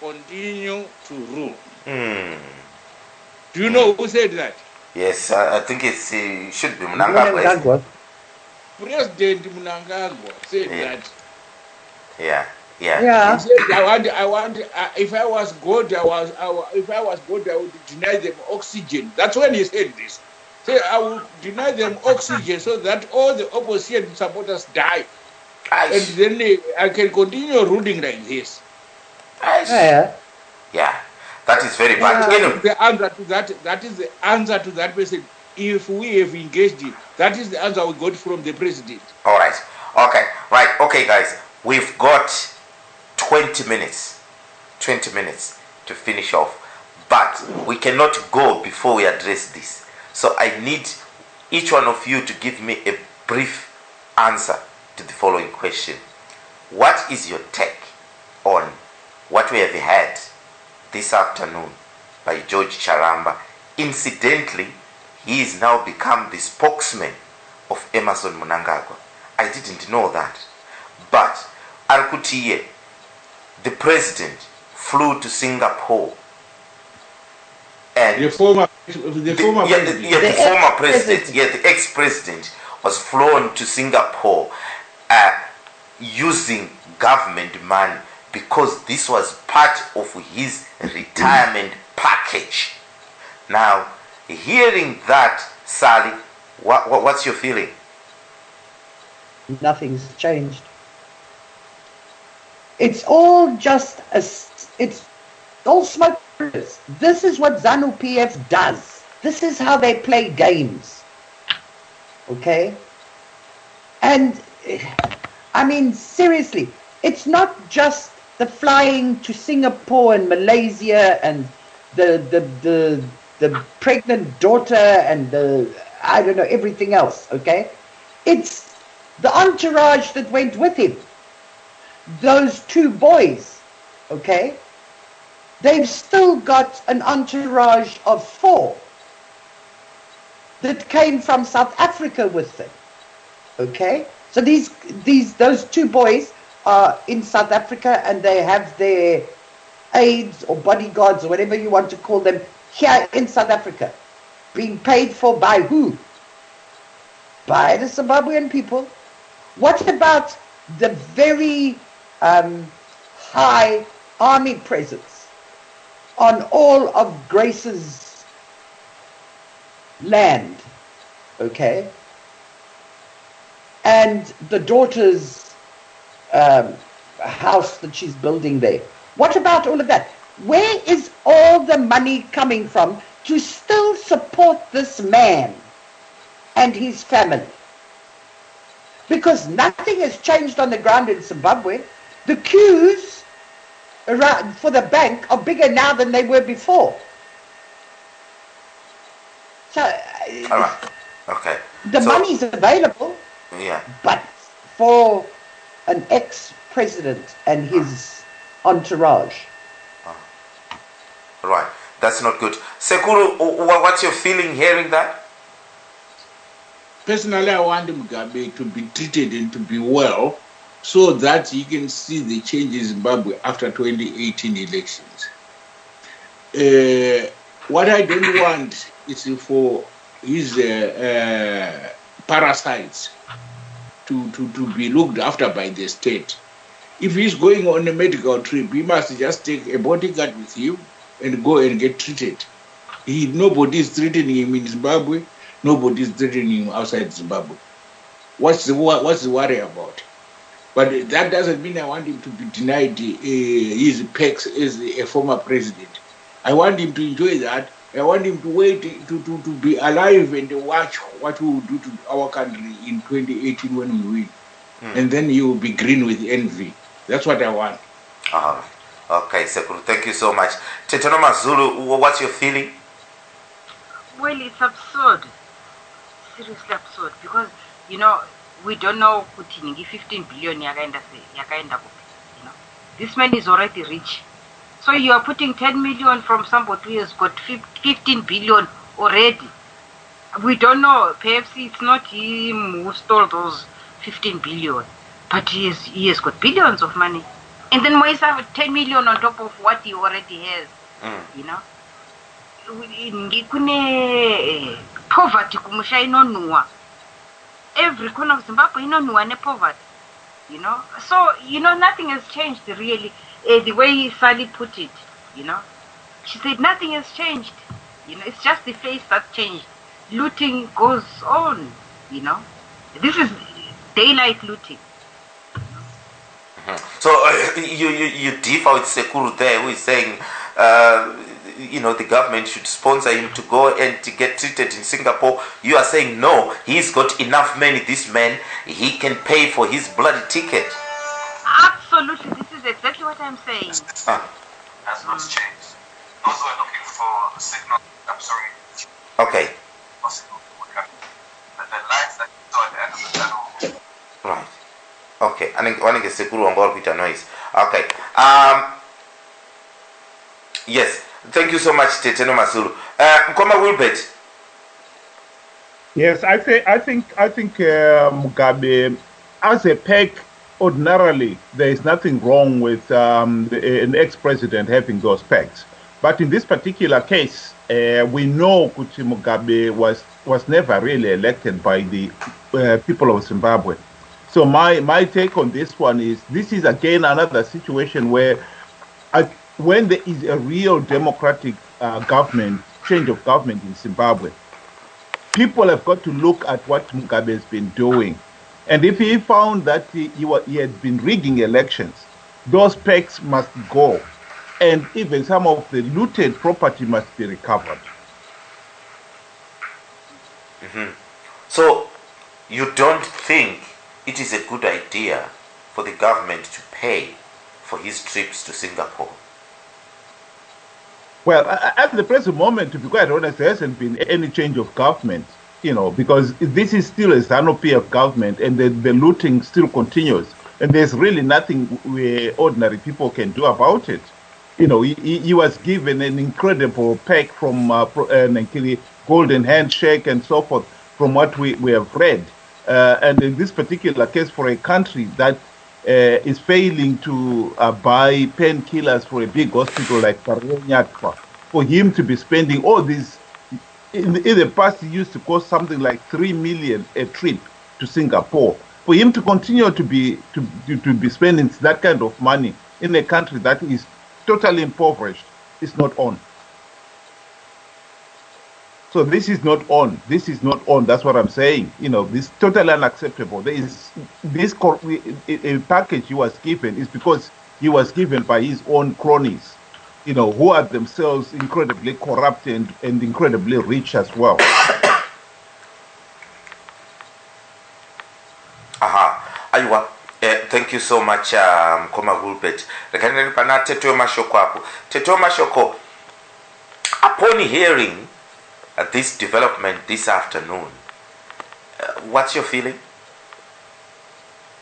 continue to rule. Mm. Do you know who said that? Yes, I think it should be Mnangagwa. President Mnangagwa said that. Yeah. He said, I want. If I was God, if I was God, I would deny them oxygen. That's when he said this. Say, I will deny them oxygen so that all the opposition supporters die, and then I can continue ruling like this. Yeah, that is very bad. The answer to that is the answer to that person. If we have engaged it, that is the answer we got from the president. All right. Okay. Right. Okay, guys. We've got 20 minutes. 20 minutes to finish off. But we cannot go before we address this. So I need each one of you to give me a brief answer to the following question. What is your take on what we have had this afternoon by George Charamba? Incidentally, he is now become the spokesman of Emmerson Mnangagwa. I didn't know that. But Arkutiye, the president, flew to Singapore. And the former president, the ex-president was flown to Singapore using government money because this was part of his retirement package. Now, hearing that, Sally, what's your feeling? Nothing's changed. It's all just it's all smoke. This is what ZANU-PF does. This is how they play games. Okay? And, I mean, seriously, it's not just the flying to Singapore and Malaysia and the pregnant daughter and I don't know, everything else, okay? It's the entourage that went with him. Those two boys, okay? They've still got an entourage of 4 that came from South Africa with them. Okay? So those 2 boys are in South Africa and they have their aides or bodyguards or whatever you want to call them here in South Africa. Being paid for by who? By the Zimbabwean people. What about the very high army presence on all of Grace's land, okay? And the daughter's house that she's building there. What about all of that? Where is all the money coming from to still support this man and his family? Because nothing has changed on the ground in Zimbabwe. The queues around for the bank are bigger now than they were before. So, all right. Okay. The money's available. Yeah. But for an ex-president and his entourage. Right. That's not good. Sekuru, what's your feeling hearing that? Personally, I want Mugabe to be treated and to be well so that he can see the change in Zimbabwe after 2018 elections. What I don't want is for his parasites to be looked after by the state. If he's going on a medical trip, he must just take a bodyguard with him and go and get treated. Nobody is treating him in Zimbabwe. Nobody is treating him outside Zimbabwe. What's the worry about? But that doesn't mean I want him to be denied his perks as a former president. I want him to enjoy that. I want him to wait to be alive and watch what we will do to our country in 2018 when we win. And then he will be green with envy. That's what I want. Okay, Sekuru, thank you so much. Tetanoma Zulu, what's your feeling? Well, it's absurd. Seriously absurd. Because, you know, we don't know Kutiningi 15 billion yakaenda, you know. This man is already rich. So you are putting 10 million from somebody who has got 15 billion already. We don't know. Perhaps it's not him who stole those 15 billion. But he has got billions of money. And then Moisa 10 million on top of what he already has. You know? Kune poverty kumusha inonua. Every corner of Zimbabwe inonua ne poverty. You know? So, nothing has changed really. The way Sally put it, She said nothing has changed. It's just the face that changed. Looting goes on, This is daylight looting. So you differ with Sekuru there, who is saying, the government should sponsor him to go and to get treated in Singapore. You are saying no, he's got enough money. This man, he can pay for his bloody ticket. Absolutely, this is exactly what I'm saying. Has not changed. Those who are looking for a signal, I'm sorry. Okay. Possible but the lights that you saw at the end of the tunnel. Right. Okay. I think it's Sekuru on board with a noise. Okay. Yes. Thank you so much, Teteno Masulu. Nkoma Wilbert. Yes, I think Mugabe, as a PEC, ordinarily there is nothing wrong with an ex-president having those PECs. But in this particular case, we know Kuti Mugabe was never really elected by the people of Zimbabwe. So my take on this one is, this is again another situation where when there is a real democratic government, change of government in Zimbabwe, people have got to look at what Mugabe has been doing. And if he found that he had been rigging elections, those PECs must go. And even some of the looted property must be recovered. So you don't think it is a good idea for the government to pay for his trips to Singapore? Well, at the present moment, to be quite honest, there hasn't been any change of government, because this is still a ZANU-PF government and the looting still continues. And there's really nothing where ordinary people can do about it. He was given an incredible PEC from Golden Handshake and so forth, from what we have read. And in this particular case, for a country that is failing to buy painkillers for a big hospital like Paranyakwa, for him to be spending all these, in the past, it used to cost something like 3 million a trip to Singapore. For him to continue to be spending that kind of money in a country that is totally impoverished, is not on. So this is not on. This is not on. That's what I'm saying. This is totally unacceptable. There is this a package he was given is because he was given by his own cronies, who are themselves incredibly corrupt and incredibly rich as well. Aywa. Thank you so much, Koma Gulbet. Teto Mashoko, upon hearing this development this afternoon, what's your feeling?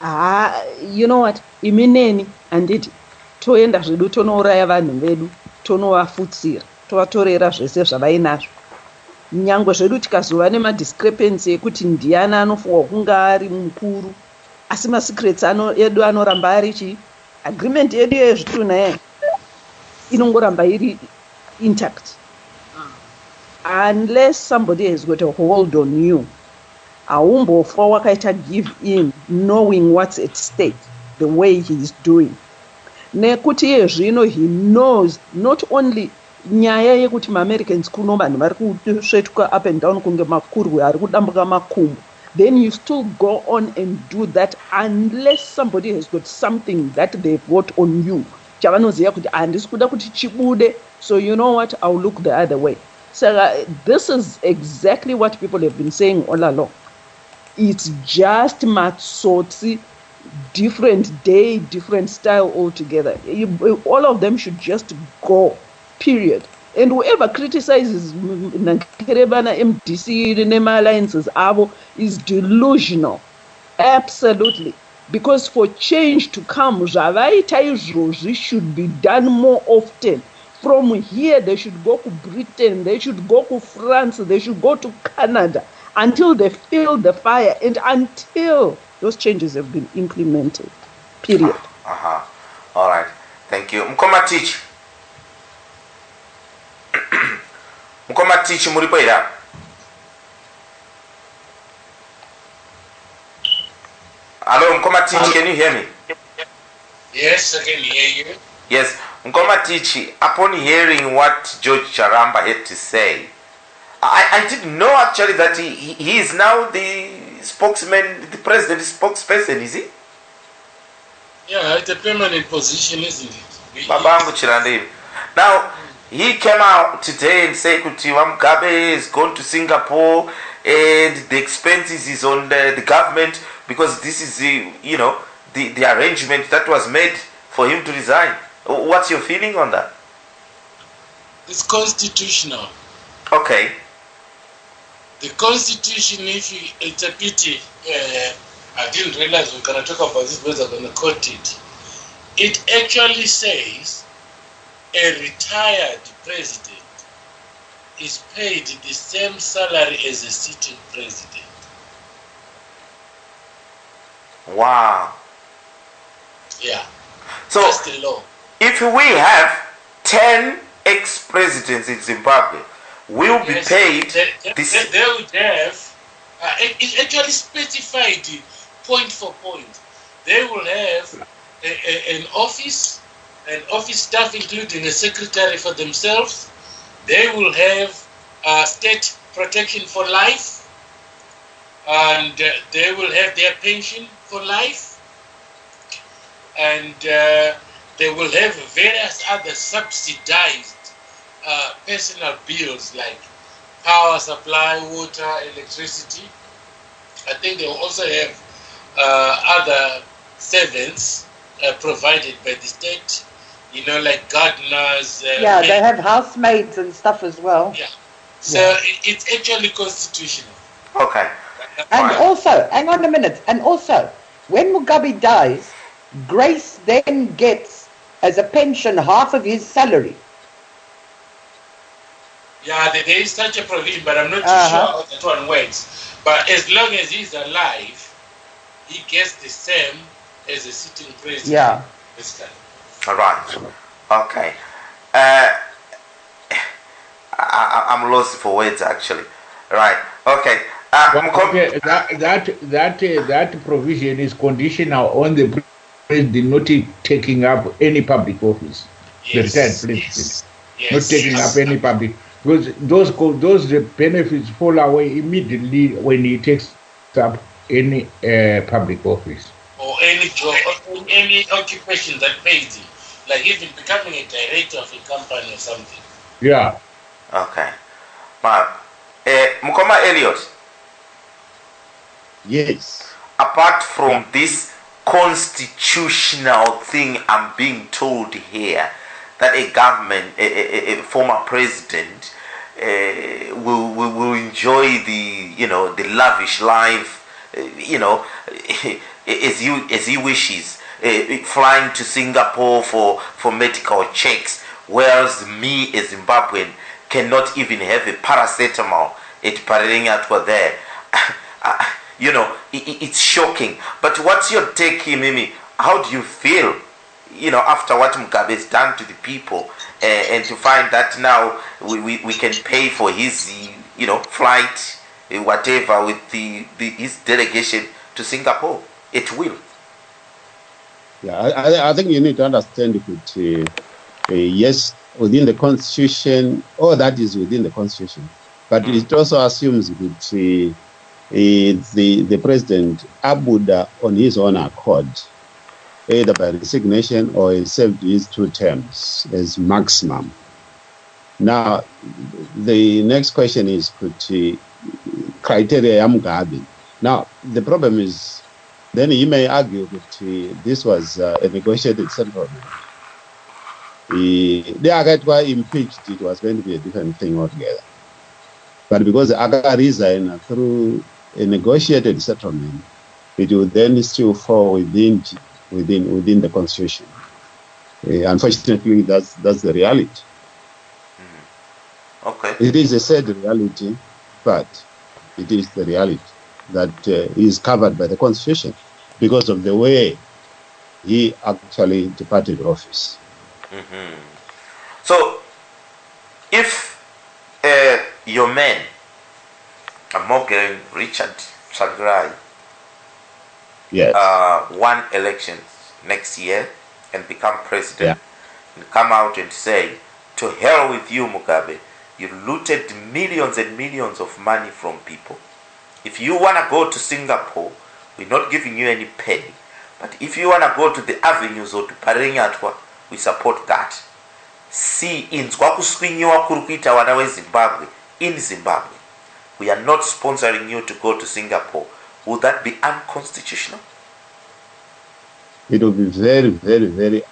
You know what? Imineni anditi toenda zvedu tonouraya vanhu vedu, tonovafutsira, tovatorera zvese zvavainazvo. Nyangwe zvedu tikazova nemadiscrepancy ekuti ndiani anofanirwa kunge ari mukuru, asi masecrets edu anoramba ari chi agreement yedu yezvitunha inongoramba iri intact. Unless somebody has got a hold on you, haumbofa wakaita give in knowing what's at stake the way he is doing. Nekuti iye zvino he knows not only nyaya yekuti maAmericans kuno vanhu vari kusvetuka up and down kunge makurwe ari kudambuka makumbo, then you still go on and do that unless somebody has got something that they've got on you. Chavanoziva kuti handisi kuda kuti chibude, so you know what, I'll look the other way. So this is exactly what people have been saying all along. It's just matsotsi, different day, different style altogether. All of them should just go, period. And whoever criticizes Nankerebana MDC, the Nema alliances, Avo, is delusional. Absolutely. Because for change to come, Javai should be done more often. From here, they should go to Britain, they should go to France, they should go to Canada until they feel the fire and until those changes have been implemented. Period. All right. Thank you. Mkoma Teach. Mkoma Teach muripo ira. Hello, Mkoma Teach, can you hear me? Yes, I can hear you. Yes, Mkoma Teach, upon hearing what George Charamba had to say, I didn't know actually that he is now the spokesman, the president's spokesperson, is he? Yeah, it's a permanent position, isn't it? Babangu Chirandevi. Now, he came out today and said Kuti Mugabe is going to Singapore and the expenses is on the government because this is the arrangement that was made for him to resign. What's your feeling on that? It's constitutional. Okay. The constitution, it's a pity. I didn't realize we were going to talk about this, but I'm going to quote it. It actually says a retired president is paid the same salary as a sitting president. Wow. Yeah. So, that's the law. If we have 10 ex-presidents in Zimbabwe, will be paid they would have, it's actually specified point for point. They will have an office staff, including a secretary for themselves. They will have state protection for life, and they will have their pension for life, and they will have various other subsidized personal bills like power supply, water, electricity. I think they will also have other servants provided by the state, like gardeners. Yeah, they have housemaids and stuff as well. Yeah. So it's actually constitutional. Okay. And also, hang on a minute, and also, when Mugabe dies, Grace then gets, as a pension, half of his salary. Yeah, there is such a provision, but I'm not too sure how that one works. But as long as he's alive, he gets the same as a sitting president. Yeah. All right. Okay. I'm lost for words actually. Right. Okay. Okay, that provision is conditional on the president not taking up any public office. Yes. The retired president not taking up any public, because those benefits fall away immediately when he takes up any public office or any job or any occupation that pays him, like even becoming a director of a company or something. Yeah. Okay. But Mukoma Elliot. Yes. Apart from this constitutional thing I'm being told here, that a government, a former president, will enjoy the lavish life, as he wishes, flying to Singapore for medical checks, whereas me, a Zimbabwean, cannot even have a paracetamol at Parengatwa there. It's shocking. But what's your take, Mimi? How do you feel, after what Mugabe has done to the people, and to find that now we can pay for his, flight, whatever, with his delegation to Singapore? It will. Yeah, I think you need to understand that, yes, within the Constitution, all that is within the Constitution, but it also assumes that the president abode on his own accord, either by resignation or he served his 2 terms as maximum. Now, the next question is criteria Mugabe. Now, the problem is, then he may argue that this was a negotiated settlement. The Agatwa impeached, it was going to be a different thing altogether. But because Aga resigned through a negotiated settlement, it will then still fall within the Constitution. Unfortunately, that's the reality. Okay. It is a sad reality, but it is the reality that is covered by the Constitution because of the way he actually departed office. So, if your man, Morgan Richard Tsvangirai, yes, won elections next year and become president, and come out and say, to hell with you, Mugabe, you looted millions and millions of money from people. If you want to go to Singapore, we're not giving you any penny. But if you want to go to the avenues or to Parenyatwa, we support that. See, in Zimbabwe, we are not sponsoring you to go to Singapore. Would that be unconstitutional? It will be very, very, very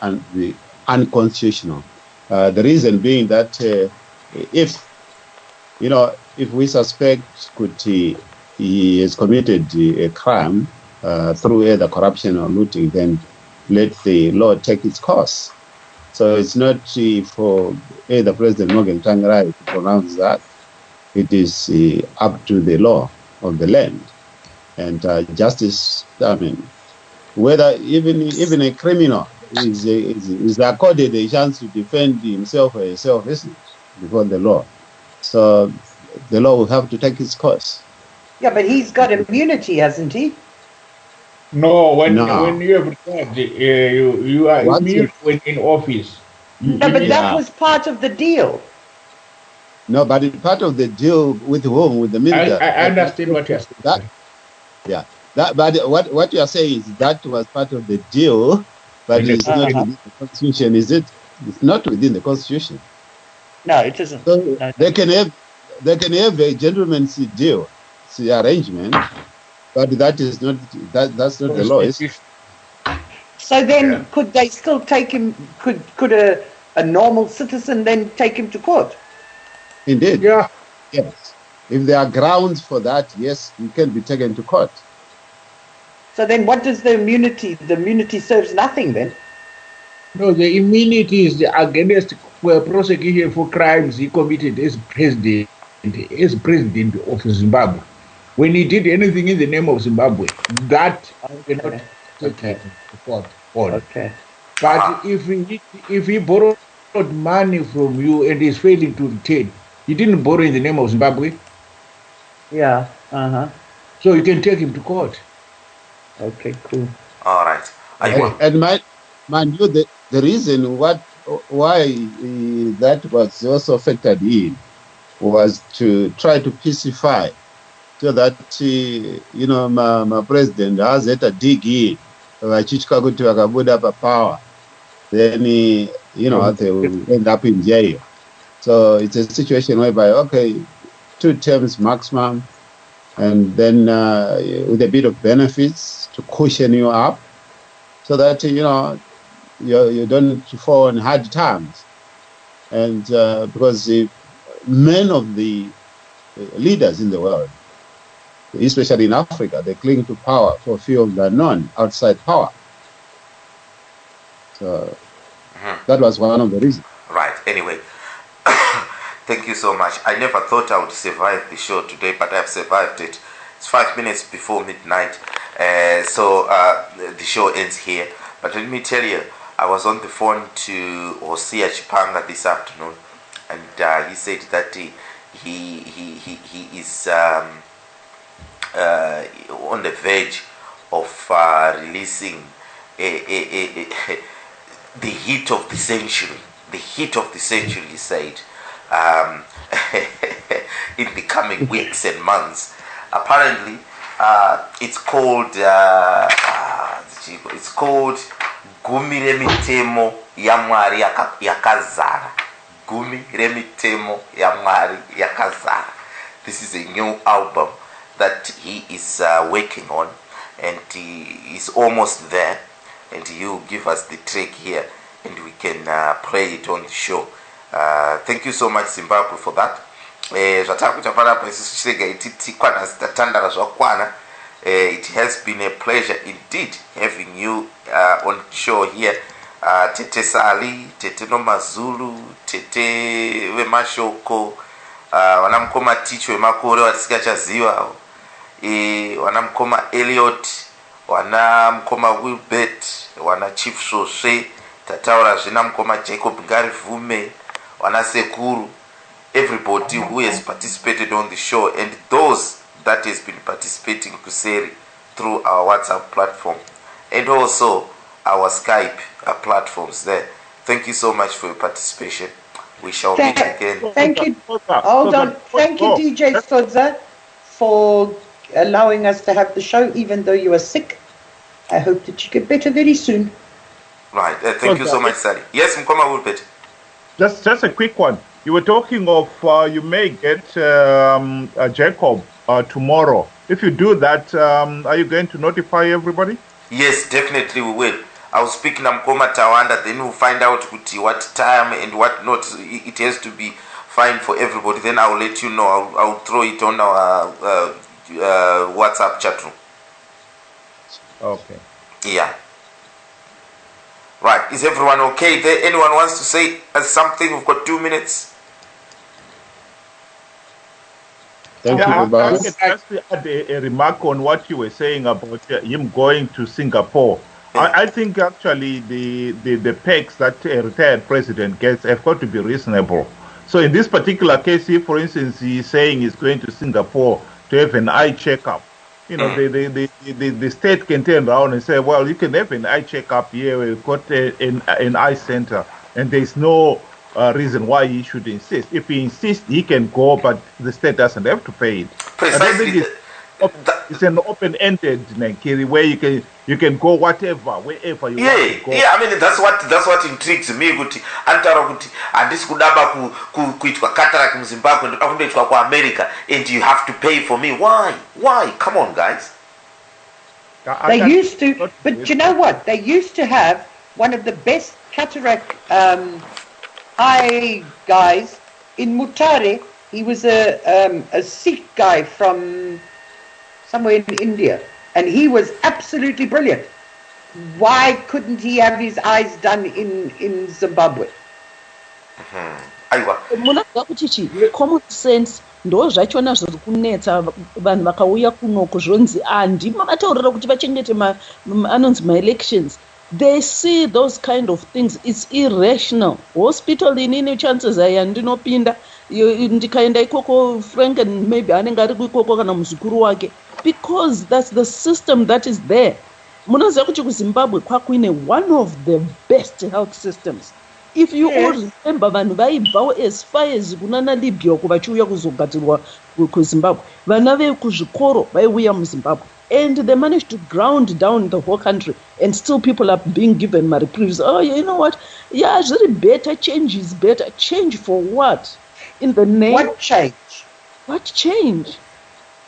unconstitutional. The reason being that if we suspect he has committed a crime through either corruption or looting, then let the law take its course. So it's not for either President Morgan Tsvangirai to pronounce that. It is up to the law of the land. And justice, whether even a criminal is accorded a chance to defend himself or herself, isn't it, before the law. So the law will have to take its course. Yeah, but he's got immunity, hasn't he? No, when you have retired, you are immune when in office. No, but that was part of the deal. No, but it's part of the deal with whom? With the military. I understand what you're saying. But what you are saying is that was part of the deal, but it's not within the Constitution, is it? It's not within the Constitution. No, it isn't. So they can have a gentleman's deal, arrangement, but that is not that's not the law, is it? So then, could they still take him? Could a normal citizen then take him to court? Indeed. Yeah. Yes. If there are grounds for that, yes, you can be taken to court. So then, what does the immunity? The immunity serves nothing then. No, the immunity is against prosecution for crimes he committed as president of Zimbabwe. When he did anything in the name of Zimbabwe, that cannot take him to court. Okay. But if he borrowed money from you and is failing to return, he didn't borrow in the name of Zimbabwe. Yeah. So you can take him to court. Okay, cool. All right. And mind you, the reason why that was also factored in was to try to pacify, so that my president has had to dig in, vachitywa kuti vakabuda papower, then they will end up in jail. So it's a situation whereby, okay, 2 terms maximum, and then with a bit of benefits to cushion you up, so that you don't fall on hard times. And because many of the leaders in the world, especially in Africa, they cling to power for fear of the unknown, outside power. So that was one of the reasons. Right. Anyway, thank you so much. I never thought I would survive the show today, but I've survived it. It's 5 minutes before midnight, so the show ends here. But let me tell you, I was on the phone to Osia Chipanga this afternoon, and he said that he is on the verge of releasing the hit of the century. The hit of the century, he said, in the coming weeks and months. Apparently, it's called Gumi Remitemo Yamwari Yakazara. Gumi Remitemo Yamwari Yakazara. This is a new album that he is working on, and he is almost there. And he'll give us the track here, and we can play it on the show. Thank you so much, Zimbabwe, for that. It has been a pleasure indeed having you on show here. Tete Sali, Tete Nomazulu, Tete Wemashoko, wanamkoma Ticho Wemakore watisikachaziwa, wanamkoma Elliot, wanamkoma Wilbert, wana Chief Sose, tataura zvina mukoma Jacob Ngarivume, wana sekuru, everybody who has participated on the show, and those that has been participating kuseri through our WhatsApp platform and also our Skype platforms there. Thank you so much for your participation. We shall meet again. Thank you. Hold on. Thank you, DJ Sodza, for allowing us to have the show, even though you are sick. I hope that you get better very soon. Right. Thank you so much, Sally. Yes, Mkoma Wilpet. Just a quick one. You were talking of you may get Jacob tomorrow. If you do that, are you going to notify everybody? Yes, definitely we will. I'll speak na Mkoma Tawanda, then we'll find out what time and what not. It has to be fine for everybody. Then I'll let you know. I'll throw it on our WhatsApp chat room. Okay. Yeah. Right. Is everyone okay there? Anyone wants to say something? We've got 2 minutes. Thank you, I Boss. can just add a remark on what you were saying about him going to Singapore. I think actually the perks that a retired president gets have got to be reasonable. So in this particular case, if, for instance, he's saying he's going to Singapore to have an eye checkup, you know, the state can turn around and say, well, you can have an eye checkup here. We've got an eye center, and there's no reason why he should insist. If he insists, he can go, but the state doesn't have to pay it. Precisely. It's an open-ended Nankiri where you can go wherever you want to go. Yeah, I mean that's what intrigues me. Kuti antara kuti andisi kudaba kuitwa cataract mu Zimbabwe ndoda kundoitwa ku America and you have to pay for me. Why? Come on, guys. They used to, but you know what? They used to have one of the best cataract eye guys in Mutare. He was a Sikh guy from somewhere in India, and he was absolutely brilliant. Why couldn't he have his eyes done in Zimbabwe? Munoziva kuti chi common sense ndo zvachona zviri kunetsa vanhu vakauya kuno kuzvonzi handima vataurira kuti vachengete anonzi ma-elections. They see those kind of things. It's irrational. Hospital inini chances aya ndinopinda ndikaenda ikoko Franken maybe anenge ari ikoko kana muzukuru wake, because that's the system that is there. Munoziva kuti kuZimbabwe kwakuine one of the best health systems. If you all remember, vanhu vaibvawo as far as kunana Libya uko vachiuya kuzogadzirwa kuZimbabwe, vana vekuzvikoro vaiuya muZimbabwe, and they managed to ground down the whole country, and still people are being given reprieves. Oh, you know what? Yeah, it's really better. Change is better. Change for what? In the name? What change? What change?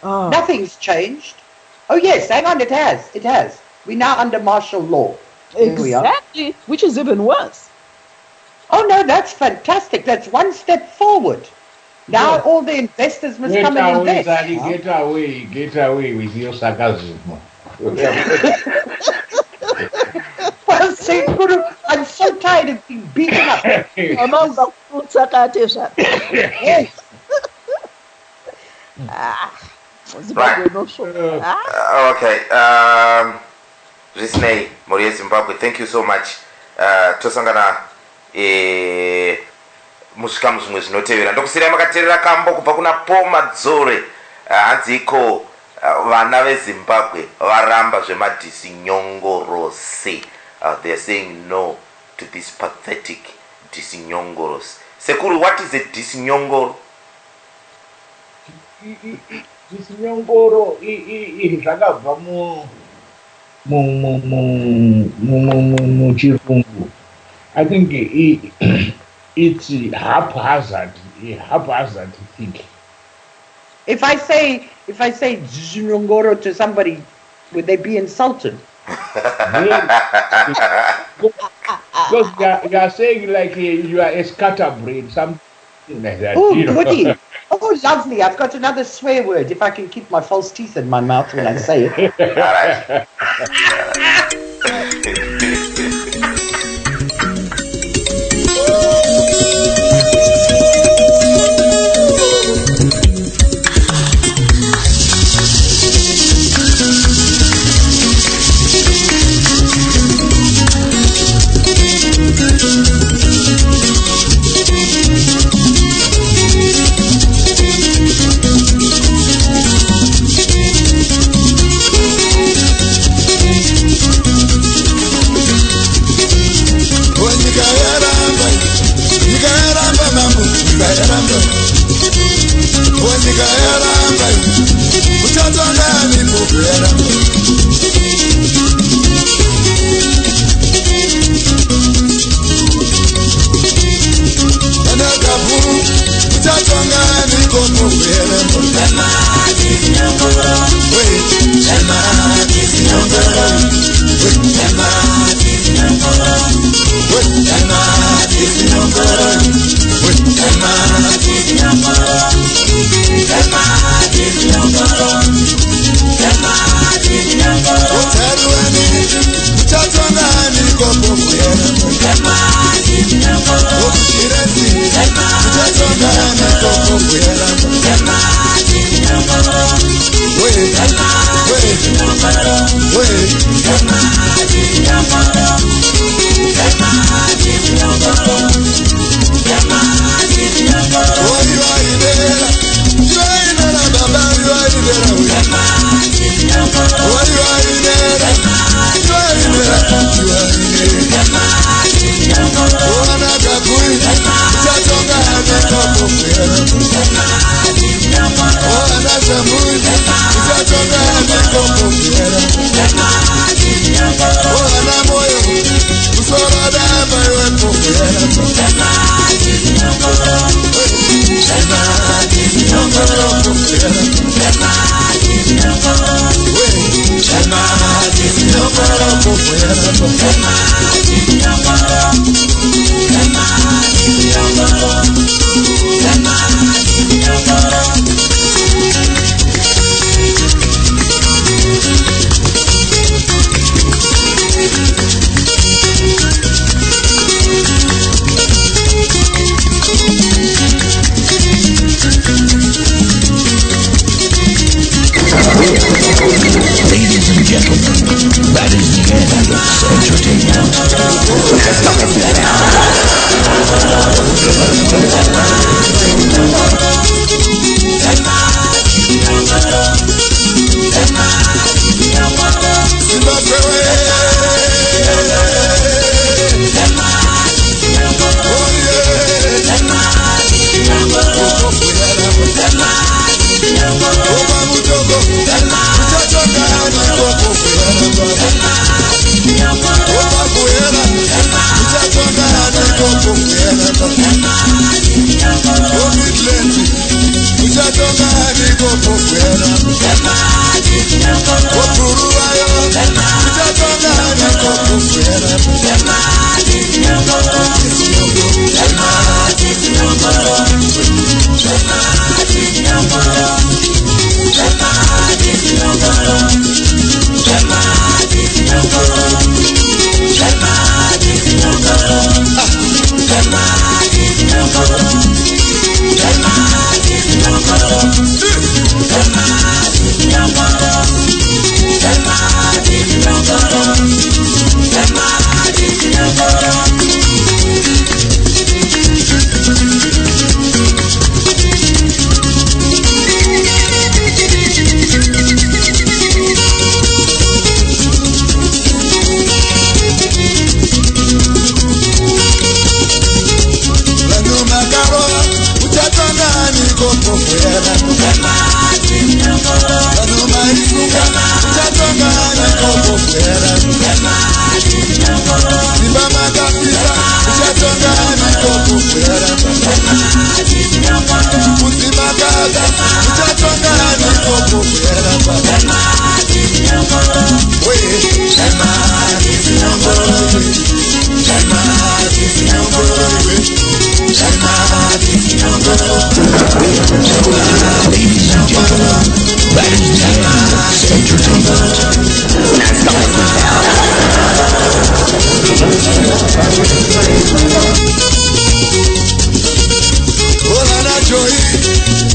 Oh. Nothing's changed. Oh yes, hang on, it has. It has. We're now under martial law. Exactly, which is even worse. Oh no, that's fantastic. That's one step forward. Now all the investors must come and invest. Daddy, get away with your sarcasm. Well, say, Guru, I'm so tired of being beaten up. Right. Okay. Risney, Moria Zimbabwe, thank you so much. Tosangana musikamu zvimwe zvinotevera ndokusira makateerera kambo kubva kuna Paul Madzore. Hanzi iko vana veZimbabwe varamba zvemadhisi nyongorose. They are saying no to this pathetic disinyongoros. Sekuru, what is a disinyongoro? Disinyongoro zvakabva muchirungu. I think it's haphazard thing. If I say disinyongoro to somebody, would they be insulted? Because you are saying like you are a scatterbrain, something like that. Oh, goody. Oh, lovely. I've got another swear word if I can keep my false teeth in my mouth when I say it.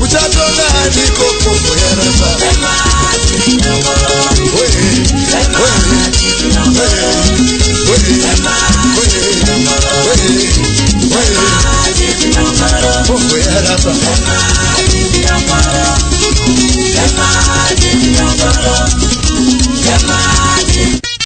Uchatonga